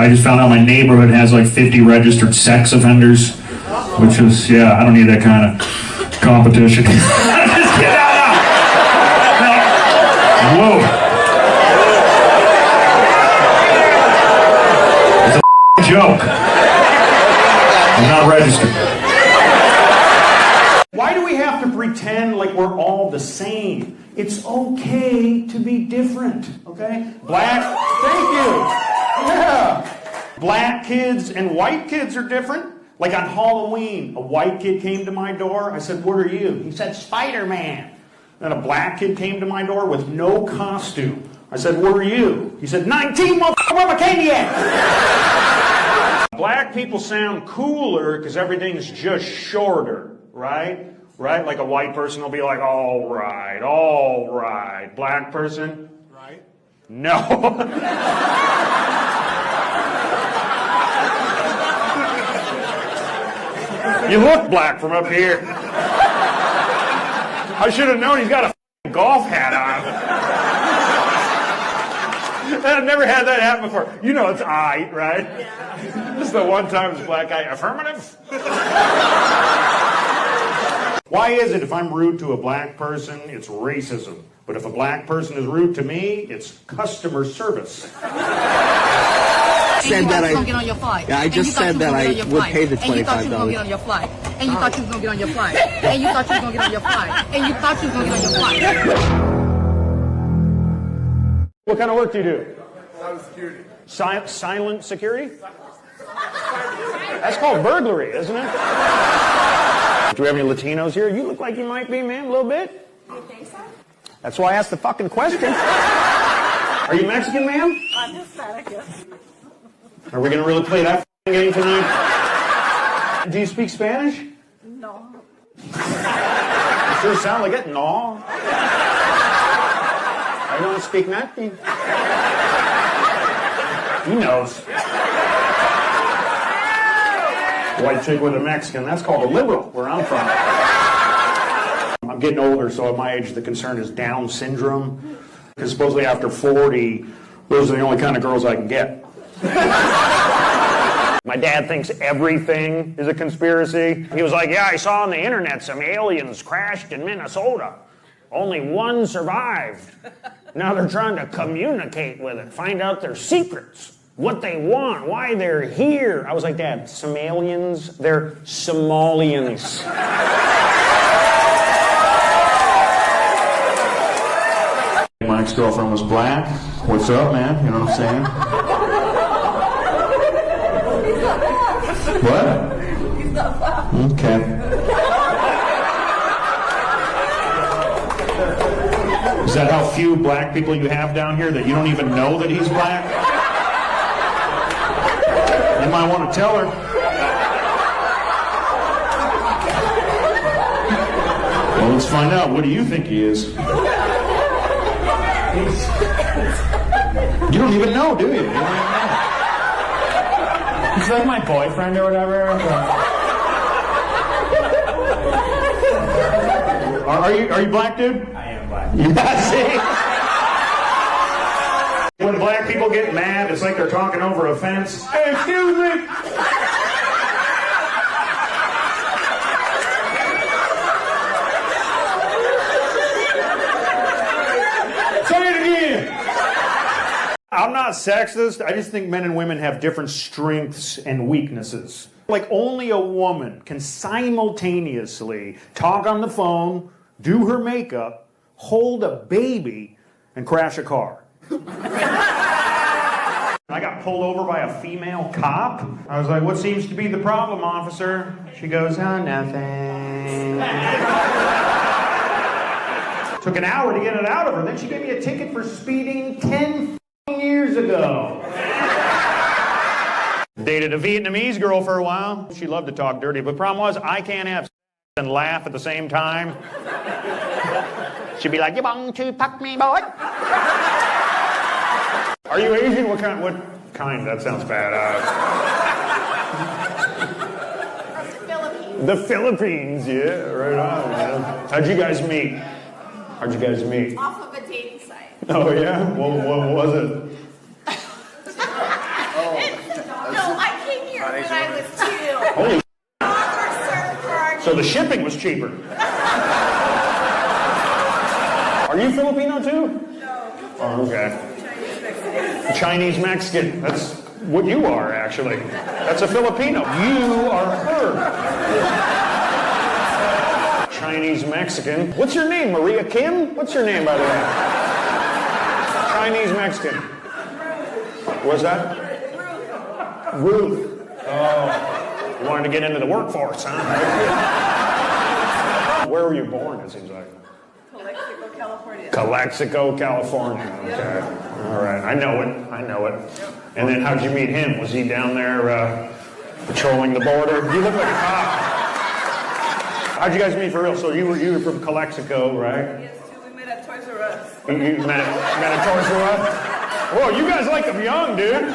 I just found out my neighborhood has like 50 registered sex offenders, which is, yeah, I don't need that kind of competition. Just get out. No. Whoa. It's a joke. I'm not registered. Why do we have to pretend like we're all the same? It's okay to be different, okay? Black, thank you. Yeah. Black kids and white kids are different. Like on Halloween, a white kid came to my door. I said, what are you? He said, Spider-Man. Then a black kid came to my door with no costume. I said, what are you? He said, 19, motherfucker, I'm a Canadian. Black people sound cooler because everything's just shorter, right? Right? Like a white person will be like, all right, all right. Black person? Right. No. You look black from up here. I should have known he's got a golf hat on. I've never had that happen before. You know it's I, right? Yeah. This is the one time it's black eye. Affirmative? Why is it if I'm rude to a black person, it's racism? But if a black person is rude to me, it's customer service. Said that I get on your flight. Yeah, I just said that I would pay the $25. And you thought you was gonna get on your flight. And you thought you was gonna get on your flight. And you thought you was gonna get on your flight. And you thought you was gonna get on your flight. What kind of work do you do? Silent security. Silent security? That's called burglary, isn't it? Do we have any Latinos here? You look like you might be, man, a little bit. You think so? That's why I asked the fucking question. Are you Mexican, ma'am? I'm Hispanic, yes. Are we going to really play that game tonight? Do you speak Spanish? No. You sure sound like it. No. I don't speak nothing. He knows. White chick with a Mexican. That's called a liberal, where I'm from. I'm getting older, so at my age, the concern is Down syndrome. Because supposedly after 40, those are the only kind of girls I can get. My dad thinks everything is a conspiracy. He was like, yeah, I saw on the internet some aliens crashed in Minnesota. Only one survived. Now they're trying to communicate with it, find out their secrets, what they want, why they're here. I was like, Dad, some aliens, they're Somalians. My ex-girlfriend was black. What's up, man? You know what I'm saying? What? He's not black. Okay. Is that how few black people you have down here that you don't even know that he's black? You might want to tell her. Well, let's find out. What do you think he is? You don't even know, do you? You don't even know. He's like my boyfriend or whatever. Are you black, dude? I am black. Yeah, see? When black people get mad, it's like they're talking over a fence. Hey, excuse me! Say it again! I'm not sexist. I just think men and women have different strengths and weaknesses. Like only a woman can simultaneously talk on the phone, do her makeup, hold a baby, and crash a car. I got pulled over by a female cop. I was like, what seems to be the problem, officer? She goes, oh, nothing. Took an hour to get it out of her. Then she gave me a ticket for speeding 10 years ago. Dated a Vietnamese girl for a while. She loved to talk dirty, but the problem was I can't have and laugh at the same time. She'd be like, you want to fuck me, boy? Are you Asian? What kind? That sounds bad. From the Philippines. The Philippines, yeah, right on, man. How'd you guys meet? Off of a dating site. Oh, yeah? What was it? when I was 2. Holy Offer So the shipping was cheaper. Are you Filipino too? No. Oh, okay. Chinese Mexican. Chinese Mexican. That's what you are, actually. That's a Filipino. You are her. Chinese Mexican. What's your name, Maria Kim? What's your name, by the way? Chinese Mexican. What's that? Ruth. Oh. You wanted to get into the workforce, huh? Where were you born, it seems like? Calexico, California. Calexico, California. Okay. All right. I know it. I know it. And then how'd you meet him? Was he down there patrolling the border? You look like a cop. How'd you guys meet for real? So you were from Calexico, right? Yes, too. We met at Toys R Us. You met at Toys R Us? Whoa, you guys like them young, dude.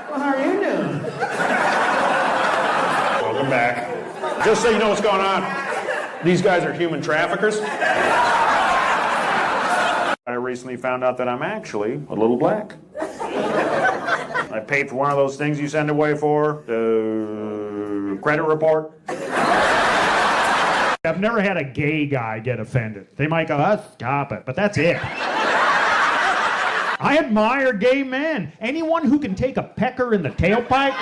Well, how are you doing? Welcome back. Just so you know what's going on, these guys are human traffickers. I recently found out that I'm actually a little black. I paid for one of those things you send away for, the credit report. I've never had a gay guy get offended. They might go, oh, stop it, but that's it. I admire gay men. Anyone who can take a pecker in the tailpipe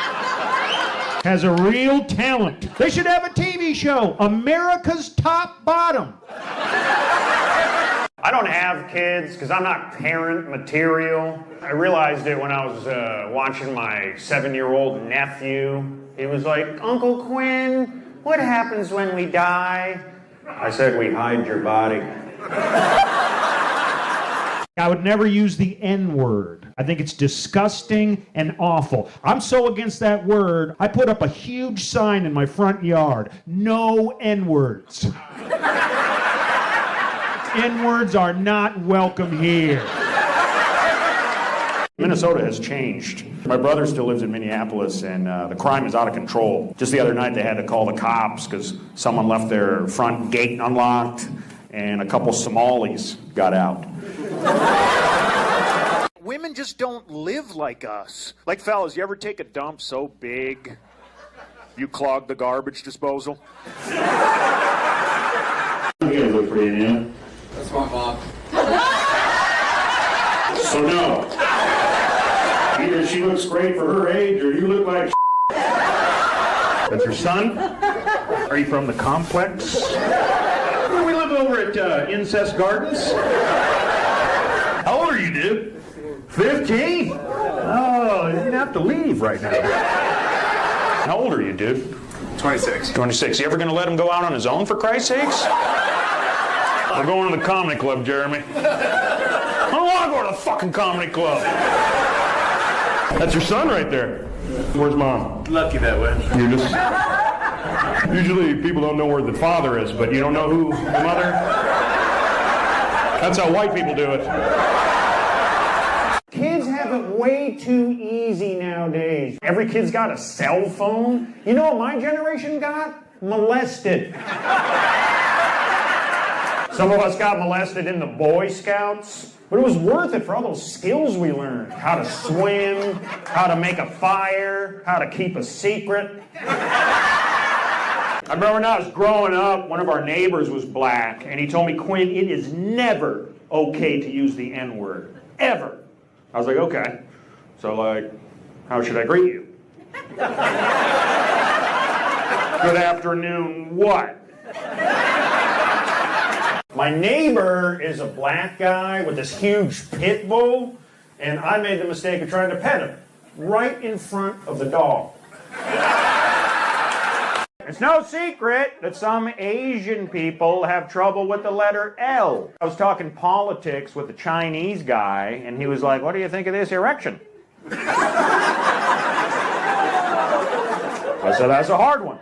has a real talent. They should have a TV show, America's Top Bottom. I don't have kids because I'm not parent material. I realized it when I was watching my 7-year-old nephew. He was like, Uncle Quinn, what happens when we die? I said, we hide your body. I would never use the N-word. I think it's disgusting and awful. I'm so against that word, I put up a huge sign in my front yard. No N-words. N-words are not welcome here. Minnesota has changed. My brother still lives in Minneapolis, and the crime is out of control. Just the other night, they had to call the cops because someone left their front gate unlocked, and a couple Somalis got out. Women just don't live like us. Like, fellas, you ever take a dump so big you clog the garbage disposal? You guys look pretty young. That's my mom. So no. Either she looks great for her age, or you look like That's your son? Are you from the complex? We live over at Incest Gardens. How old are you, dude? 15? Oh, you didn't have to leave right now. How old are you, dude? 26. 26. You ever gonna let him go out on his own, for Christ's sakes? We're going to the comedy club, Jeremy. I don't want to go to the fucking comedy club. That's your son right there. Where's mom? Lucky that way. You're just... Usually people don't know where the father is, but you don't know who the mother? That's how white people do it. Kids have it way too easy nowadays. Every kid's got a cell phone. You know what my generation got? Molested. Some of us got molested in the Boy Scouts, but it was worth it for all those skills we learned. How to swim, how to make a fire, how to keep a secret. I remember when I was growing up, one of our neighbors was black, and he told me, Quinn, it is never okay to use the N-word. Ever. I was like, okay. So, like, how should I greet you? Good afternoon, what? My neighbor is a black guy with this huge pit bull, and I made the mistake of trying to pet him right in front of the dog. It's no secret that some Asian people have trouble with the letter L. I was talking politics with a Chinese guy, and he was like, what do you think of this erection? I said, that's a hard one.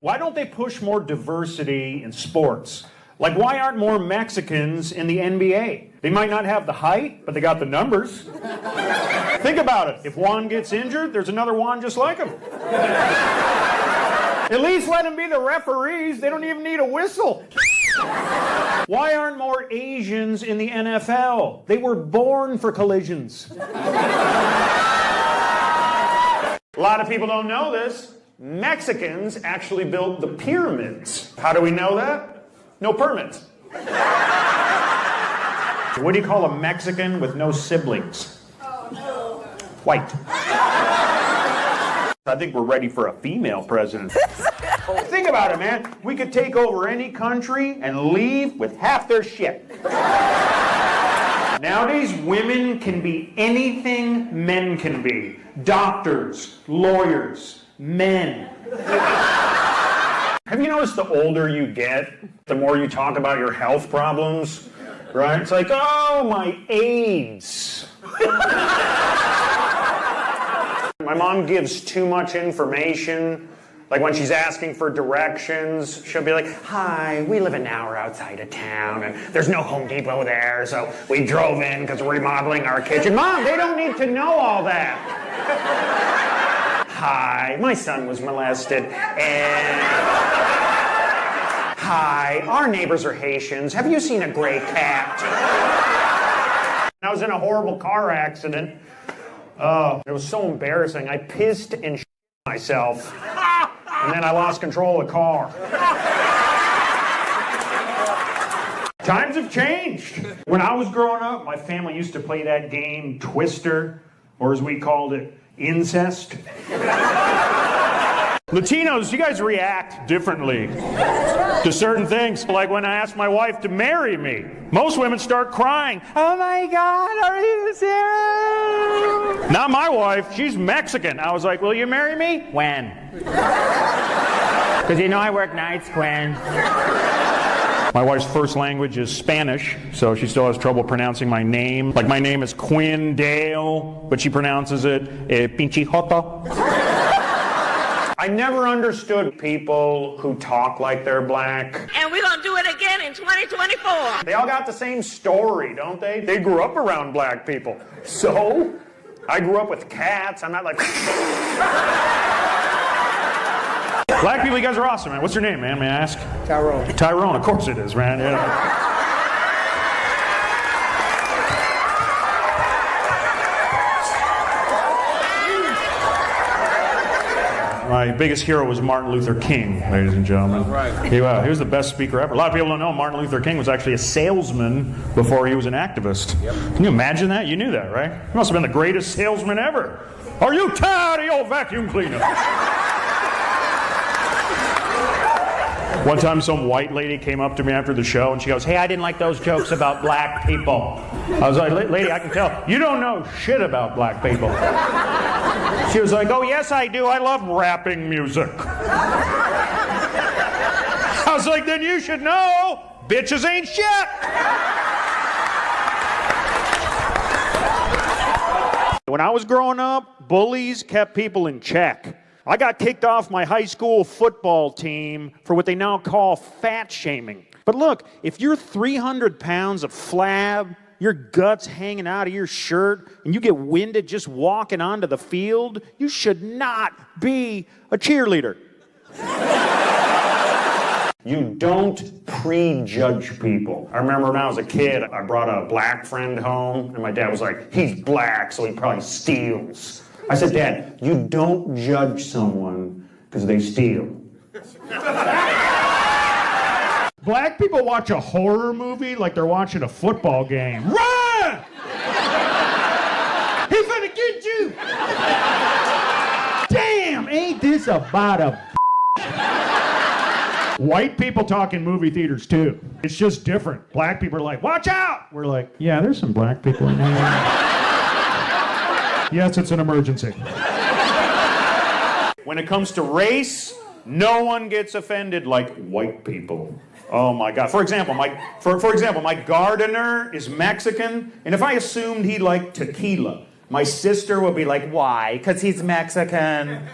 Why don't they push more diversity in sports? Like, why aren't more Mexicans in the NBA? They might not have the height, but they got the numbers. Think about it. If Juan gets injured, there's another Juan just like him. At least let them be the referees. They don't even need a whistle. Why aren't more Asians in the NFL? They were born for collisions. A lot of people don't know this. Mexicans actually built the pyramids. How do we know that? No permits. What do you call a Mexican with no siblings? White. I think we're ready for a female president. Think about it, man. We could take over any country and leave with half their shit. Nowadays, women can be anything men can be. Doctors, lawyers, men. Have you noticed the older you get, the more you talk about your health problems? Right? It's like, oh, my AIDS. My mom gives too much information. Like when she's asking for directions, she'll be like, hi, we live an hour outside of town and there's no Home Depot there, so we drove in because we're remodeling our kitchen. Mom, they don't need to know all that. Hi, my son was molested and... Hi, our neighbors are Haitians. Have you seen a gray cat? I was in a horrible car accident. Oh, it was so embarrassing. I pissed and myself. And then I lost control of the car. Times have changed. When I was growing up, my family used to play that game, Twister, or as we called it, incest. Latinos, you guys react differently to certain things. Like when I asked my wife to marry me, most women start crying. Oh my God, are you serious? Not my wife, she's Mexican. I was like, will you marry me? When? Because you know I work nights, Quinn. My wife's first language is Spanish, so she still has trouble pronouncing my name. Like my name is Quinn Dale, but she pronounces it Pinche Joto. I never understood people who talk like they're black. And we're going to do it again in 2024. They all got the same story, don't they? They grew up around black people. So? I grew up with cats. I'm not like... Black people, you guys are awesome, man. What's your name, man? May I ask? Tyrone. Tyrone, of course it is, man. Yeah. My biggest hero was Martin Luther King, ladies and gentlemen. Right. He was the best speaker ever. A lot of people don't know Martin Luther King was actually a salesman before he was an activist. Yep. Can you imagine that? You knew that, right? He must have been the greatest salesman ever. Are you tired of your vacuum cleaner? One time some white lady came up to me after the show and she goes, hey, I didn't like those jokes about black people. I was like, lady, I can tell. You don't know shit about black people. She was like, oh, yes, I do. I love rapping music. I was like, then you should know. Bitches ain't shit. When I was growing up, bullies kept people in check. I got kicked off my high school football team for what they now call fat shaming. But look, if you're 300 pounds of flab, your guts hanging out of your shirt, and you get winded just walking onto the field, you should not be a cheerleader. You don't prejudge people. I remember when I was a kid, I brought a black friend home, and my dad was like, he's black, so he probably steals. I said, Dad, you don't judge someone because they steal. Black people watch a horror movie like they're watching a football game. Run! He's gonna get you! Damn, ain't this about a White people talk in movie theaters too. It's just different. Black people are like, watch out! We're like, yeah, there's some black people in here. Yes, it's an emergency. When it comes to race, no one gets offended like white people. Oh my God. For example, my gardener is Mexican, and if I assumed he liked tequila, my sister would be like, why? Because he's Mexican.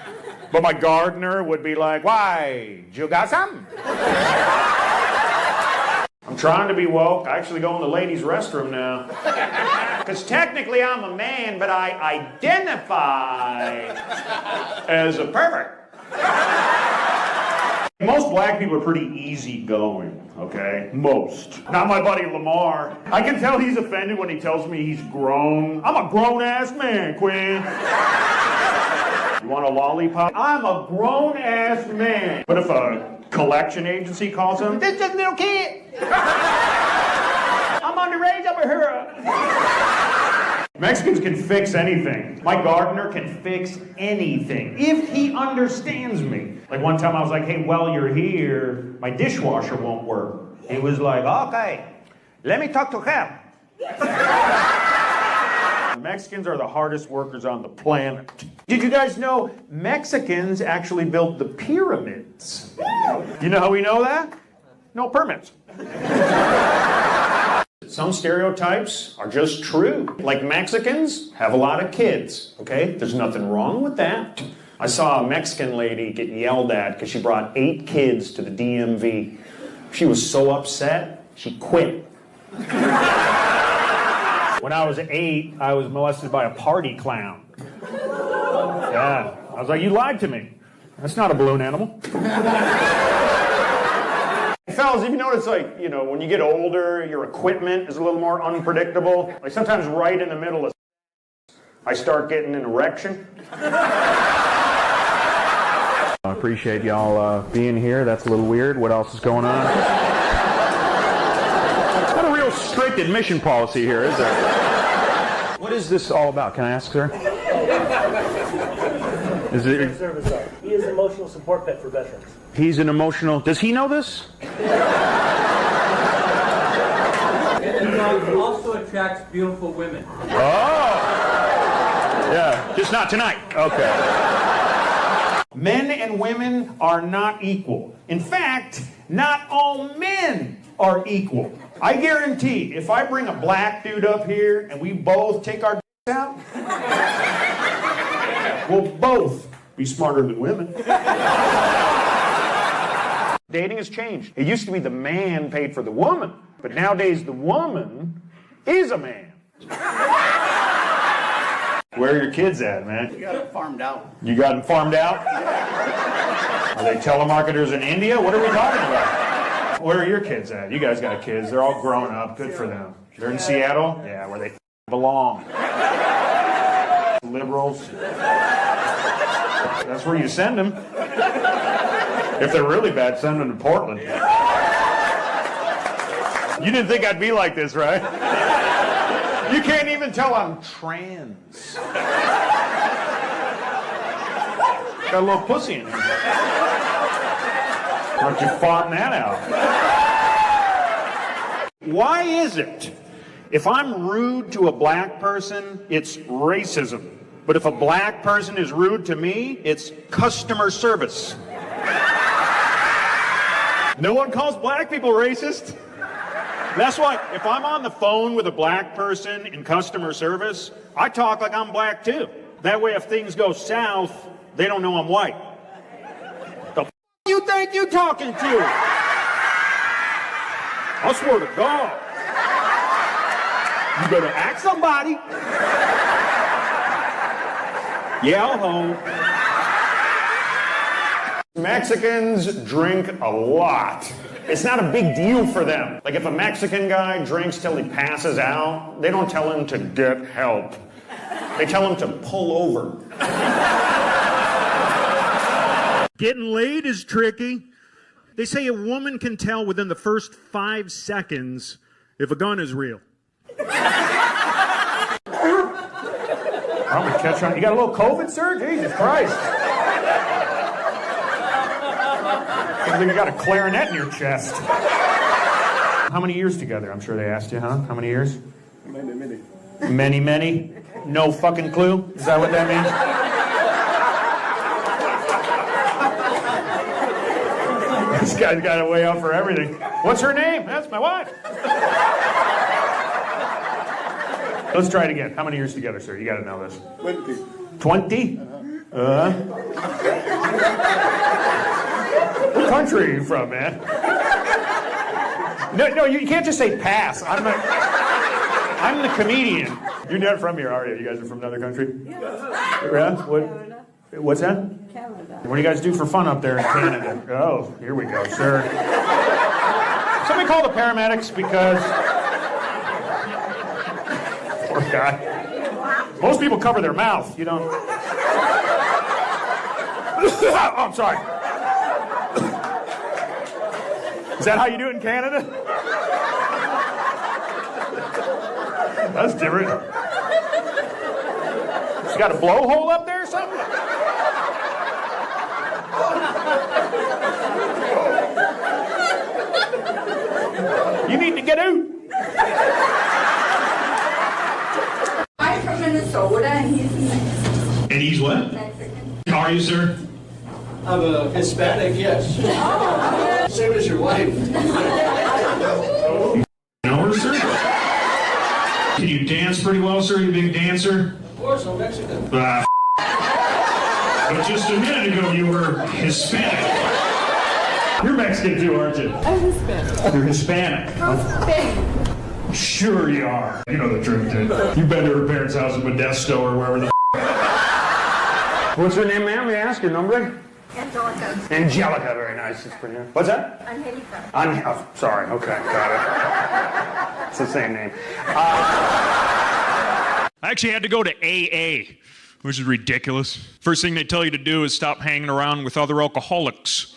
But my gardener would be like, why? You got some? I'm trying to be woke. I actually go in the ladies' restroom now. Because technically I'm a man, but I identify as a pervert. Most black people are pretty easygoing, okay? Most. Not my buddy Lamar. I can tell he's offended when he tells me he's grown. I'm a grown-ass man, Quinn. You want a lollipop? I'm a grown-ass man. But if a collection agency calls him, this is just a little kid. I'm underage over here. Mexicans can fix anything. My gardener can fix anything if he understands me. Like one time I was like, hey, while you're here, my dishwasher won't work. He was like, okay, let me talk to him. Mexicans are the hardest workers on the planet. Did you guys know Mexicans actually built the pyramids? You know how we know that? No permits. Some stereotypes are just true. Like Mexicans have a lot of kids, okay? There's nothing wrong with that. I saw a Mexican lady get yelled at because she brought 8 kids to the DMV. She was so upset, she quit. When I was 8, I was molested by a party clown. Yeah. I was like, you lied to me. That's not a balloon animal. Fellas, have you noticed, like, you know, when you get older, your equipment is a little more unpredictable? Like, sometimes right in the middle of I start getting an erection. I appreciate y'all being here. That's a little weird. What else is going on? Not a real strict admission policy here, is there? What is this all about? Can I ask, sir? Is it? He is an emotional support pet for veterans. He's an emotional. Does he know this? And the dog also attracts beautiful women. Oh! Yeah, just not tonight. Okay. Men and women are not equal. In fact, not all men are equal. I guarantee if I bring a black dude up here and we both take our dicks out, we'll both be smarter than women. Dating has changed. It used to be the man paid for the woman, but nowadays the woman is a man. Where are your kids at, man? You got it farmed out. You got them farmed out? Are they telemarketers in India? What are we talking about? Where are your kids at? You guys got kids. They're all grown up. Good for them. They're in Seattle? Yeah, where they belong. Liberals. That's where you send them. If they're really bad, send them to Portland. You didn't think I'd be like this, right? You can't even tell I'm trans. Got a little pussy in here. Why don't you farm that out? Why is it if I'm rude to a black person, it's racism? But if a black person is rude to me, it's customer service. No one calls black people racist. That's why if I'm on the phone with a black person in customer service, I talk like I'm black too. That way if things go south, they don't know I'm white. The f*** you think you talking to? I swear to God. You better ask somebody. Yeah, home. Mexicans drink a lot. It's not a big deal for them. Like if a Mexican guy drinks till he passes out, they don't tell him to get help. They tell him to pull over. Getting laid is tricky. They say a woman can tell within the first 5 seconds if a gun is real. I'm gonna catch on. You got a little COVID, sir? Jesus Christ. I think you got a clarinet in your chest. How many years together? I'm sure they asked you, huh? How many years? Many. Many, many? No fucking clue? Is that what that means? This guy's got it way out for everything. What's her name? That's my wife. Let's try it again. How many years together, sir? You got to know this. 20. 20? What country are you from, man? No, you can't just say pass. I'm the comedian. You're not from here, are you? You guys are from another country? Yeah. What's that? Canada. What do you guys do for fun up there in Canada? Oh, here we go, sir. Somebody call the paramedics because... Poor guy. Most people cover their mouth. You don't... Oh, I'm sorry. Is that how you do it in Canada? That's different. You got a blowhole up there or something? You need to get out. I'm from Minnesota and he's Mexican. And he's what? How are you, sir? I'm a Hispanic, yes. Same as your wife. Know her, sir? Can you dance pretty well, sir? You a big dancer? Of course, I'm Mexican. But just a minute ago, you were Hispanic. You're Mexican too, aren't you? I'm Hispanic. You're Hispanic. From Spain. Sure you are. You know the truth, dude. You've been to her parents' house in Modesto or wherever the What's her name, ma'am? May I ask your number? Angelica. Angelica, very nice. It's pretty. What's that? Angelica. Sorry. Okay, got it. It's the same name. I actually had to go to AA, which is ridiculous. First thing they tell you to do is stop hanging around with other alcoholics.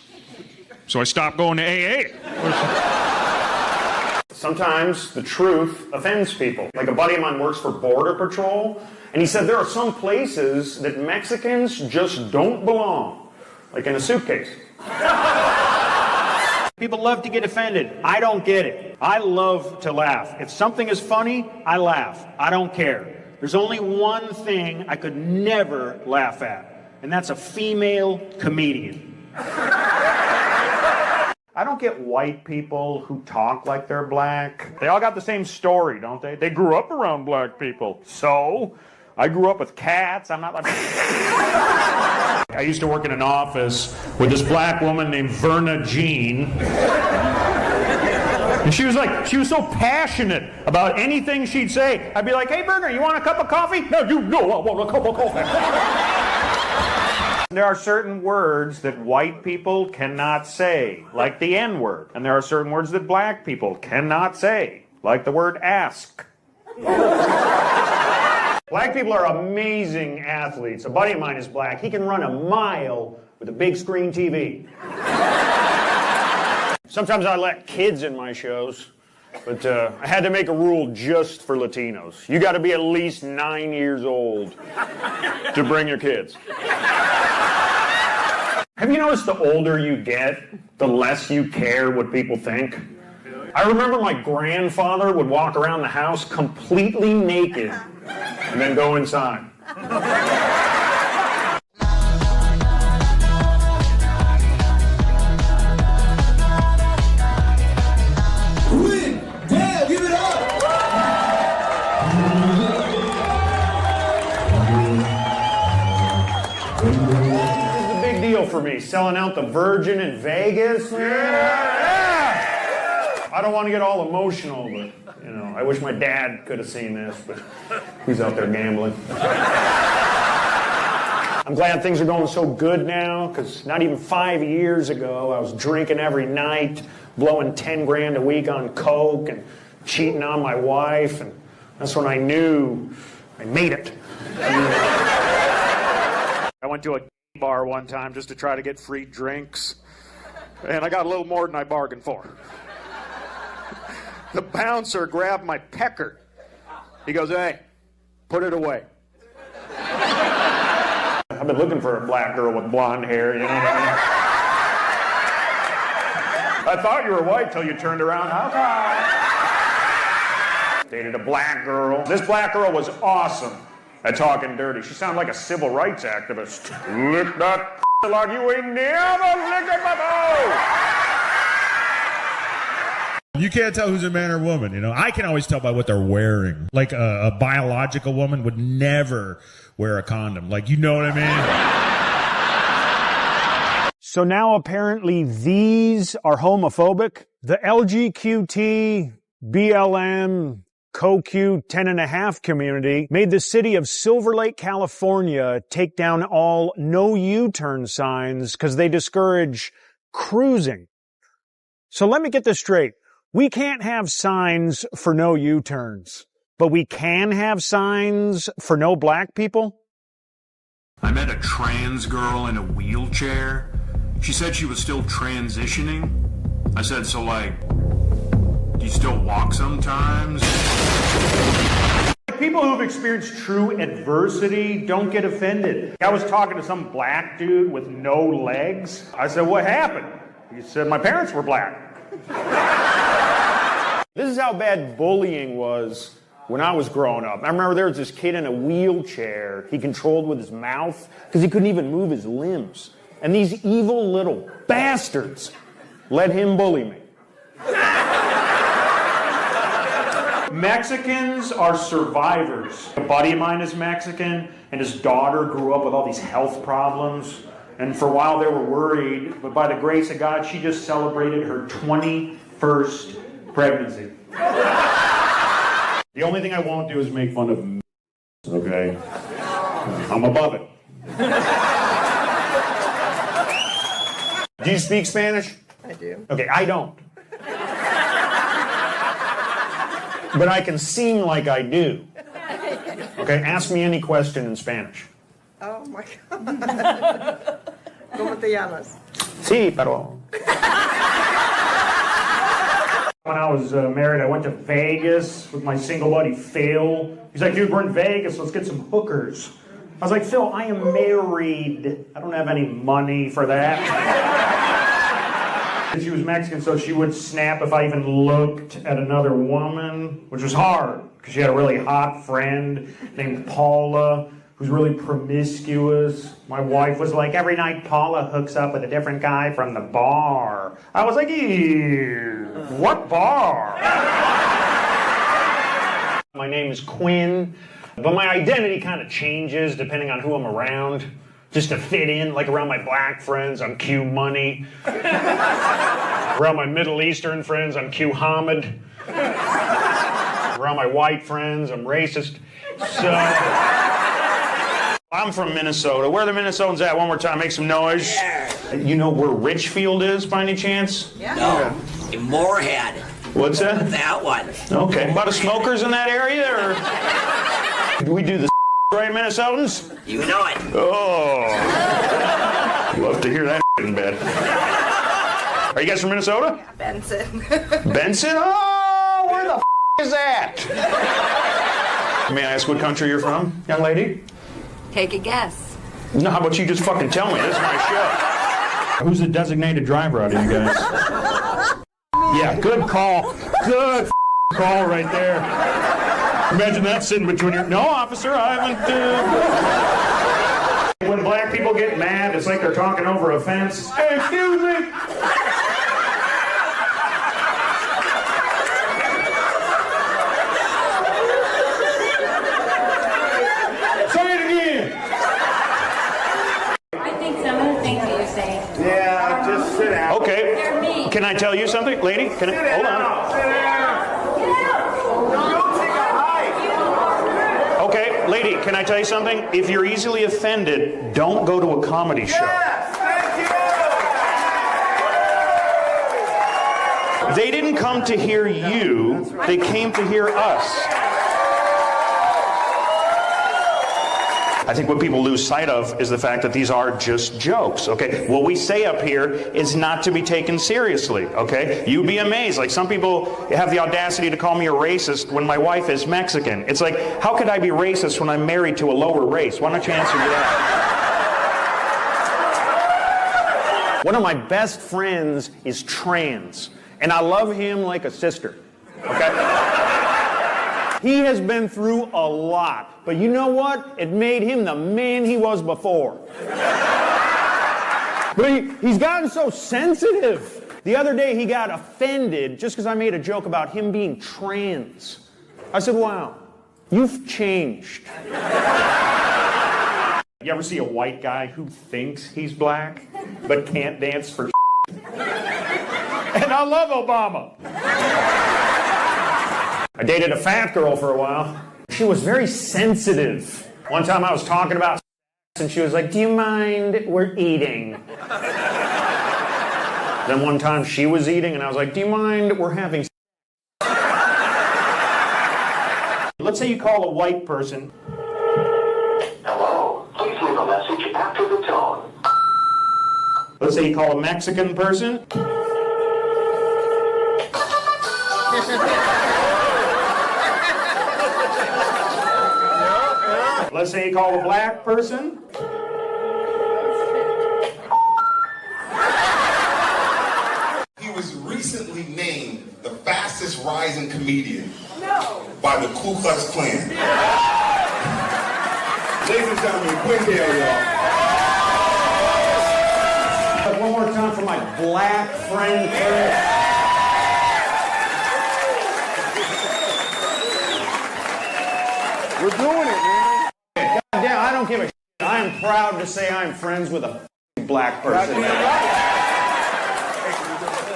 So I stopped going to AA. Sometimes the truth offends people. Like a buddy of mine works for Border Patrol, and he said there are some places that Mexicans just don't belong. Like in a suitcase. People love to get offended. I don't get it. I love to laugh. If something is funny, I laugh. I don't care. There's only one thing I could never laugh at, and that's a female comedian. I don't get white people who talk like they're black. They all got the same story, don't they? They grew up around black people. So, I grew up with cats. I'm not like... I used to work in an office with this black woman named Verna Jean. And she was so passionate about anything she'd say. I'd be like, hey, Verna, you want a cup of coffee? No, you know I want a cup of coffee. There are certain words that white people cannot say, like the N-word. And there are certain words that black people cannot say, like the word ask. Black people are amazing athletes. A buddy of mine is black. He can run a mile with a big screen TV. Sometimes I let kids in my shows, but I had to make a rule just for Latinos. You got to be at least 9 years old to bring your kids. Have you noticed the older you get, the less you care what people think? I remember my grandfather would walk around the house completely naked and then go inside. Quinn! Damn, give it up! This is a big deal for me, selling out the Virgin in Vegas. Yeah. I don't want to get all emotional, but, you know, I wish my dad could have seen this, but he's out there gambling. I'm glad things are going so good now, because not even 5 years ago, I was drinking every night, blowing 10 grand a week on coke, and cheating on my wife, and that's when I knew I made it. I went to a bar one time just to try to get free drinks, and I got a little more than I bargained for. The bouncer grabbed my pecker. He goes, hey, put it away. I've been looking for a black girl with blonde hair, you know what I mean? I thought you were white till you turned around. Okay. Dated a black girl. This black girl was awesome at talking dirty. She sounded like a civil rights activist. Lick that like you ain't never licked it before. You can't tell who's a man or woman, you know. I can always tell by what they're wearing. Like a biological woman would never wear a condom. Like, you know what I mean? So now apparently these are homophobic. The LGQT, BLM, CoQ 10.5 community made the city of Silver Lake, California take down all no U-turn signs because they discourage cruising. So let me get this straight. We can't have signs for no U-turns, but we can have signs for no black people? I met a trans girl in a wheelchair. She said she was still transitioning. I said, so like, do you still walk sometimes? People who've experienced true adversity don't get offended. I was talking to some black dude with no legs. I said, what happened? He said, my parents were black. This is how bad bullying was when I was growing up. I remember there was this kid in a wheelchair he controlled with his mouth because he couldn't even move his limbs. And these evil little bastards let him bully me. Mexicans are survivors. A buddy of mine is Mexican, and his daughter grew up with all these health problems. And for a while they were worried, but by the grace of God, she just celebrated her 21st pregnancy. The only thing I won't do is make fun of okay? I'm above it. Do you speak Spanish? I do. Okay, I don't. But I can seem like I do. Okay, ask me any question in Spanish. Oh my God. ¿Cómo te llamas? Sí, pero... When I was married, I went to Vegas with my single buddy, Phil. He's like, dude, we're in Vegas, let's get some hookers. I was like, Phil, I am married. I don't have any money for that. She was Mexican, so she would snap if I even looked at another woman, which was hard, because she had a really hot friend named Paula, who's really promiscuous. My wife was like, every night Paula hooks up with a different guy from the bar. I was like, ew, what bar? My name is Quinn, but my identity kind of changes depending on who I'm around. Just to fit in, like around my black friends, I'm Q Money. Around my Middle Eastern friends, I'm Q Hamid. Around my white friends, I'm racist. So, I'm from Minnesota. Where are the Minnesotans at? One more time, make some noise. You know where Richfield is, by any chance? Yeah. No, in Moorhead. What's that? That one. Okay. A lot of smokers in that area, or do we do the right, Minnesotans? You know it. Oh. Love to hear that in bed. Are you guys from Minnesota? Benson. Benson? Oh, where the is that? May I ask what country you're from, young lady? Take a guess. No, how about you just fucking tell me? This is my show. Who's the designated driver out of you guys? Yeah, good call. Good call right there. Imagine that sitting between your... No, officer, I haven't... When black people get mad, it's like they're talking over a fence. Hey, excuse me! Say it again! I think some of the things that you're saying. Yeah, just sit down. Okay. They're mean. Can I tell you something, lady? Can I... Hold on. Okay, lady, can I tell you something? If you're easily offended, don't go to a comedy show. They didn't come to hear you, they came to hear us. I think what people lose sight of is the fact that these are just jokes, okay? What we say up here is not to be taken seriously, okay? You'd be amazed. Like, some people have the audacity to call me a racist when my wife is Mexican. It's like, how could I be racist when I'm married to a lower race? Why don't you answer to that? One of my best friends is trans, and I love him like a sister, okay? He has been through a lot, but you know what? It made him the man he was before. But he's gotten so sensitive. The other day he got offended just because I made a joke about him being trans. I said, wow, you've changed. You ever see a white guy who thinks he's black, but can't dance for And I love Obama. I dated a fat girl for a while. She was very sensitive. One time I was talking about and she was like, do you mind? We're eating. Then one time she was eating and I was like, do you mind? We're having Let's say you call a white person. Hello, please leave a message Let's say you call a Mexican person. Let's say you call a black person. He was recently named the fastest rising comedian by the Ku Klux Klan. Ladies and gentlemen, Quinn, y'all. One more time for my black friend, Chris. We're doing it, man. God damn, I don't give a shit. I am proud to say I'm friends with a black person.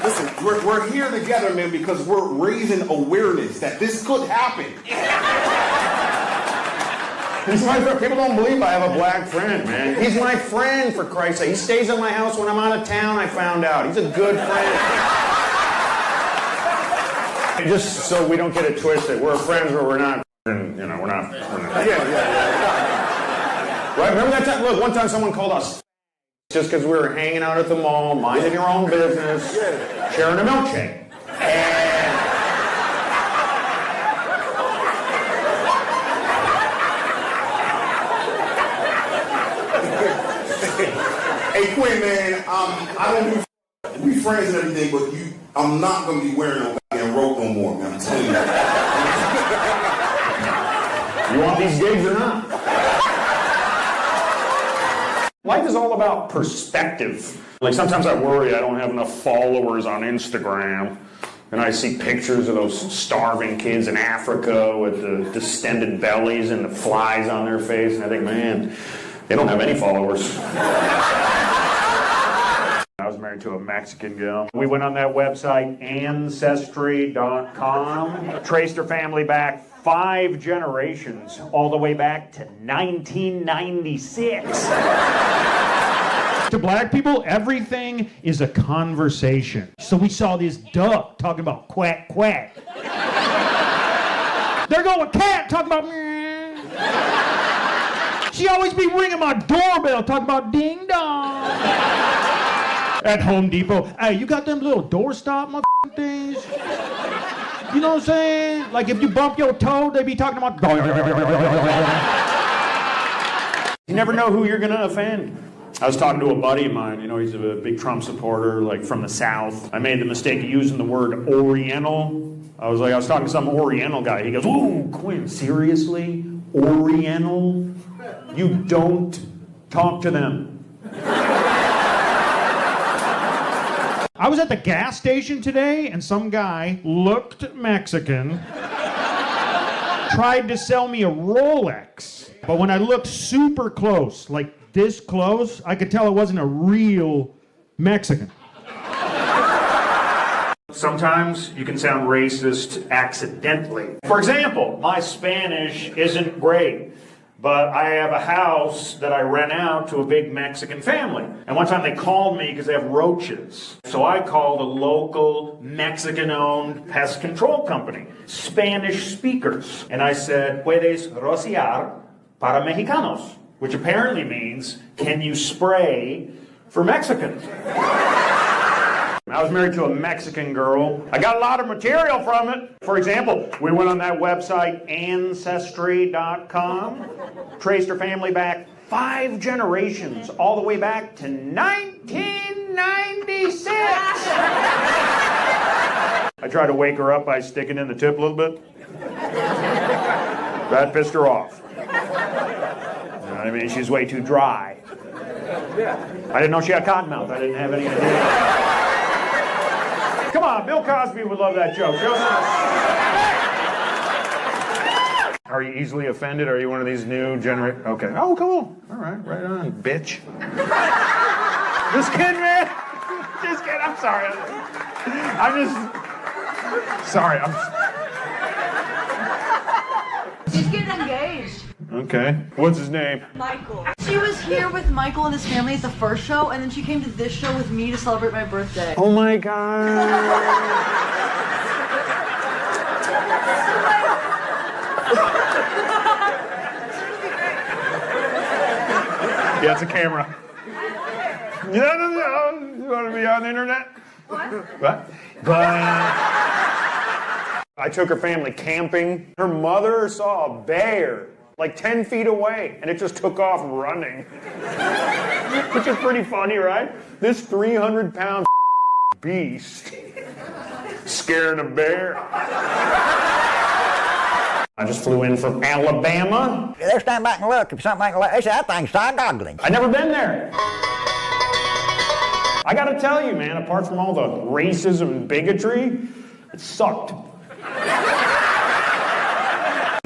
Listen, we're here together, man, because we're raising awareness that this could happen. He's my friend. People don't believe I have a black friend, man. He's my friend, for Christ's sake. He stays at my house when I'm out of town, I found out. He's a good friend. Just so we don't get it twisted, we're friends or we're not, we're not. Right, remember that time? Look, one time someone called us just because we were hanging out at the mall, minding your own business, sharing a milkshake. Hey, Quinn, man, I don't do we friends and everything, but I'm not gonna be wearing no goddamn rope no more, man. I'm telling you. You want these gigs or not? Life is all about perspective. Like sometimes I worry I don't have enough followers on Instagram, and I see pictures of those starving kids in Africa with the distended bellies and the flies on their face, and I think, man, they don't have any followers. I was married to a Mexican girl. We went on that website, Ancestry.com, traced her family back 5 generations, all the way back to 1996. To black people, everything is a conversation. So we saw this duck talking about quack, quack. There go a cat talking about meh. She always be ringing my doorbell talking about ding dong. At Home Depot, hey, you got them little doorstop things? You know what I'm saying? Like if you bump your toe, they be talking about. You never know who you're gonna offend. I was talking to a buddy of mine, he's a big Trump supporter, like from the South. I made the mistake of using the word Oriental. I was talking to some Oriental guy. He goes, "Ooh, Quinn, seriously? Oriental? You don't talk to them." I was at the gas station today, and some guy looked Mexican, tried to sell me a Rolex. But when I looked super close, like this close, I could tell it wasn't a real Mexican. Sometimes you can sound racist accidentally. For example, my Spanish isn't great, but I have a house that I rent out to a big Mexican family. And one time they called me because they have roaches. So I called a local Mexican-owned pest control company, Spanish speakers. And I said, "Puedes rociar para mexicanos?" Which apparently means, can you spray for Mexicans? I was married to a Mexican girl. I got a lot of material from it. For example, we went on that website, Ancestry.com, traced her family back 5 generations, all the way back to 1996. I tried to wake her up by sticking in the tip a little bit. That pissed her off. You know what I mean? She's way too dry. I didn't know she had cotton mouth. I didn't have any idea. Come on, Bill Cosby would love that joke. Are you easily offended? Are you one of these new generation? Okay. Oh, come on. All right, right on, bitch. Just kidding, man. Just kidding. I'm sorry. Sorry. She's getting engaged. Okay. What's his name? Michael. She was here with Michael and his family at the first show, and then she came to this show with me to celebrate my birthday. Oh my God. Yeah, it's a camera. No. You want to be on the internet? What? I took her family camping. Her mother saw a bear like 10 feet away, and it just took off running. Which is pretty funny, right? This 300-pound beast scaring a bear. I just flew in from Alabama. They'll stand back and look if something like they say that thing's side-goggling. I've never been there. I gotta tell you, man, apart from all the racism and bigotry, it sucked.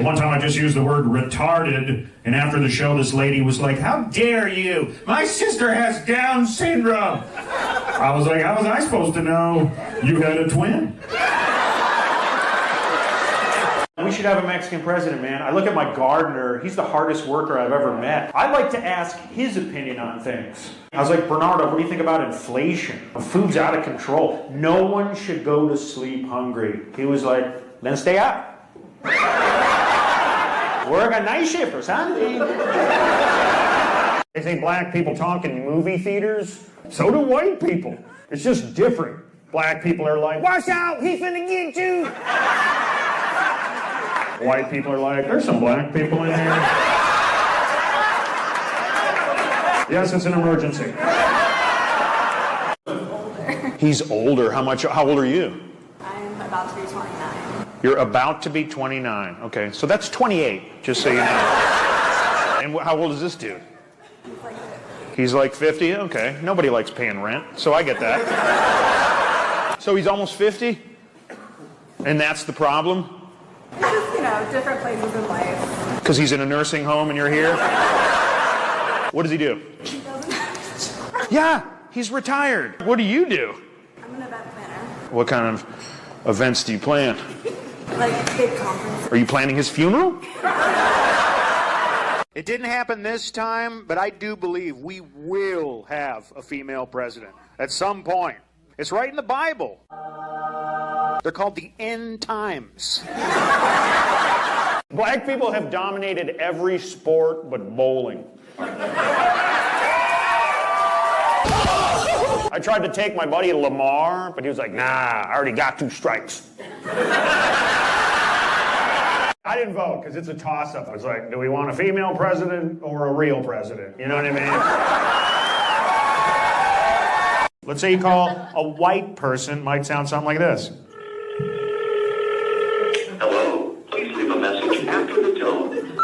One time I just used the word retarded, and after the show, this lady was like, "How dare you? My sister has Down syndrome." I was like, "How was I supposed to know you had a twin?" We should have a Mexican president, man. I look at my gardener. He's the hardest worker I've ever met. I'd like to ask his opinion on things. I was like, Bernardo, what do you think about inflation? Food's out of control. No one should go to sleep hungry. He was like, then stay up. Work a night shift or something. They say black people talk in movie theaters. So do white people. It's just different. Black people are like, watch out, he's finna get you. White people are like, there's some black people in here. Yes, it's an emergency. He's older. How old are you? I'm about to be 29. You're about to be 29. Okay, so that's 28, just so you know. And how old is this dude? He's like 50? Okay. Nobody likes paying rent, so I get that. So he's almost 50? And that's the problem? It's just, different places in life. Because he's in a nursing home and you're here? What does he do? He doesn't. Yeah, he's retired. What do you do? I'm an event planner. What kind of events do you plan? Like big conferences. Are you planning his funeral? It didn't happen this time, but I do believe we will have a female president at some point. It's right in the Bible. They're called the end times. Black people have dominated every sport but bowling. I tried to take my buddy Lamar, but he was like, nah, I already got 2 strikes. I didn't vote because it's a toss-up. I was like, do we want a female president or a real president? You know what I mean? Let's say you call a white person, might sound something like this. Hello, please leave a message after the tone.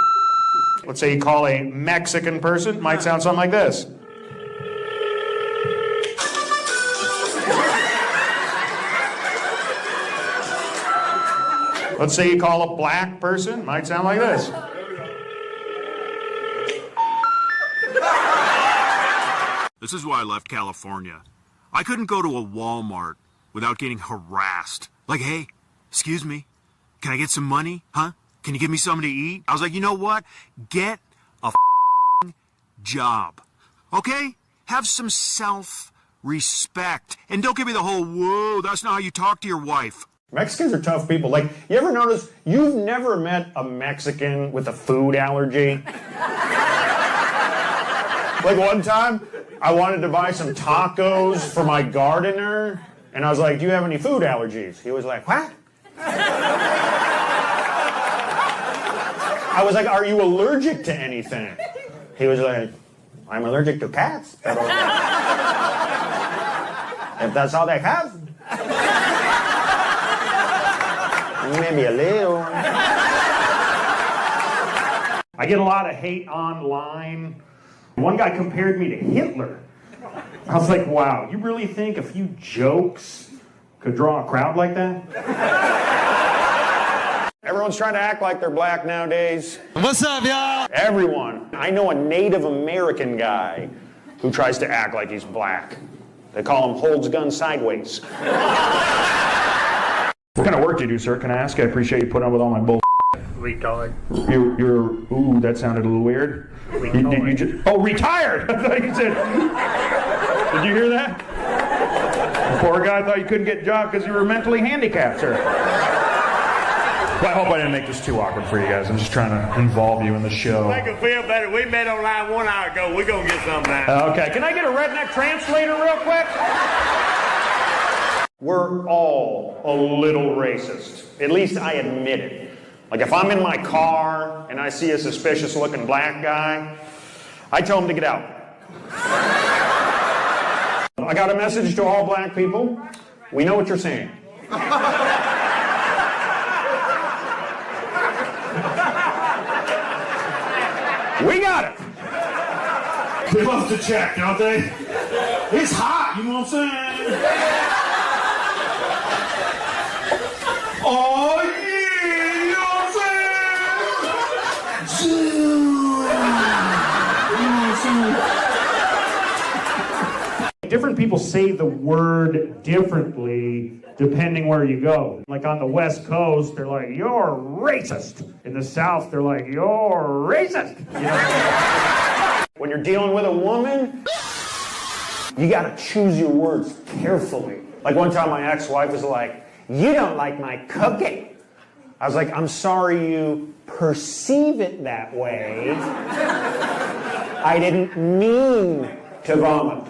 Let's say you call a Mexican person, might sound something like this. Let's say you call a black person, might sound like this. This is why I left California. I couldn't go to a Walmart without getting harassed. Like, hey, excuse me, can I get some money? Huh? Can you give me something to eat? I was like, you know what? Get a job. Okay? Have some self-respect. And don't give me the whole, whoa, that's not how you talk to your wife. Mexicans are tough people. Like, you ever notice you've never met a Mexican with a food allergy? Like one time, I wanted to buy some tacos for my gardener, and I was like, do you have any food allergies? He was like, what? I was like, are you allergic to anything? He was like, I'm allergic to cats. If that's all they have. Maybe a little. I get a lot of hate online. One guy compared me to Hitler. I was like, wow, you really think a few jokes could draw a crowd like that? Everyone's trying to act like they're black nowadays. What's up, y'all? Everyone. I know a Native American guy who tries to act like he's black. They call him holds gun sideways. What kind of work do you do, sir? Can I ask? I appreciate you putting up with all my bull. Retard. Ooh, that sounded a little weird. Retired! I thought you said. Did you hear that? The poor guy thought you couldn't get a job because you were mentally handicapped, sir. Well, I hope I didn't make this too awkward for you guys. I'm just trying to involve you in the show. Make it feel better. We met online 1 hour ago. We're going to get something now. Okay, can I get a redneck translator real quick? We're all a little racist. At least I admit it. Like if I'm in my car and I see a suspicious looking black guy, I tell him to get out. I got a message to all black people. We know what you're saying. We got it. They love to check, don't they? It's hot, you know what I'm saying? Oh, yeah, you know what I'm saying? Different people say the word differently depending where you go. Like on the West Coast, they're like, you're racist. In the South, they're like, you're racist. You know? When you're dealing with a woman, you gotta choose your words carefully. Like one time my ex-wife was like, you don't like my cooking. I was like, I'm sorry you perceive it that way. I didn't mean to vomit.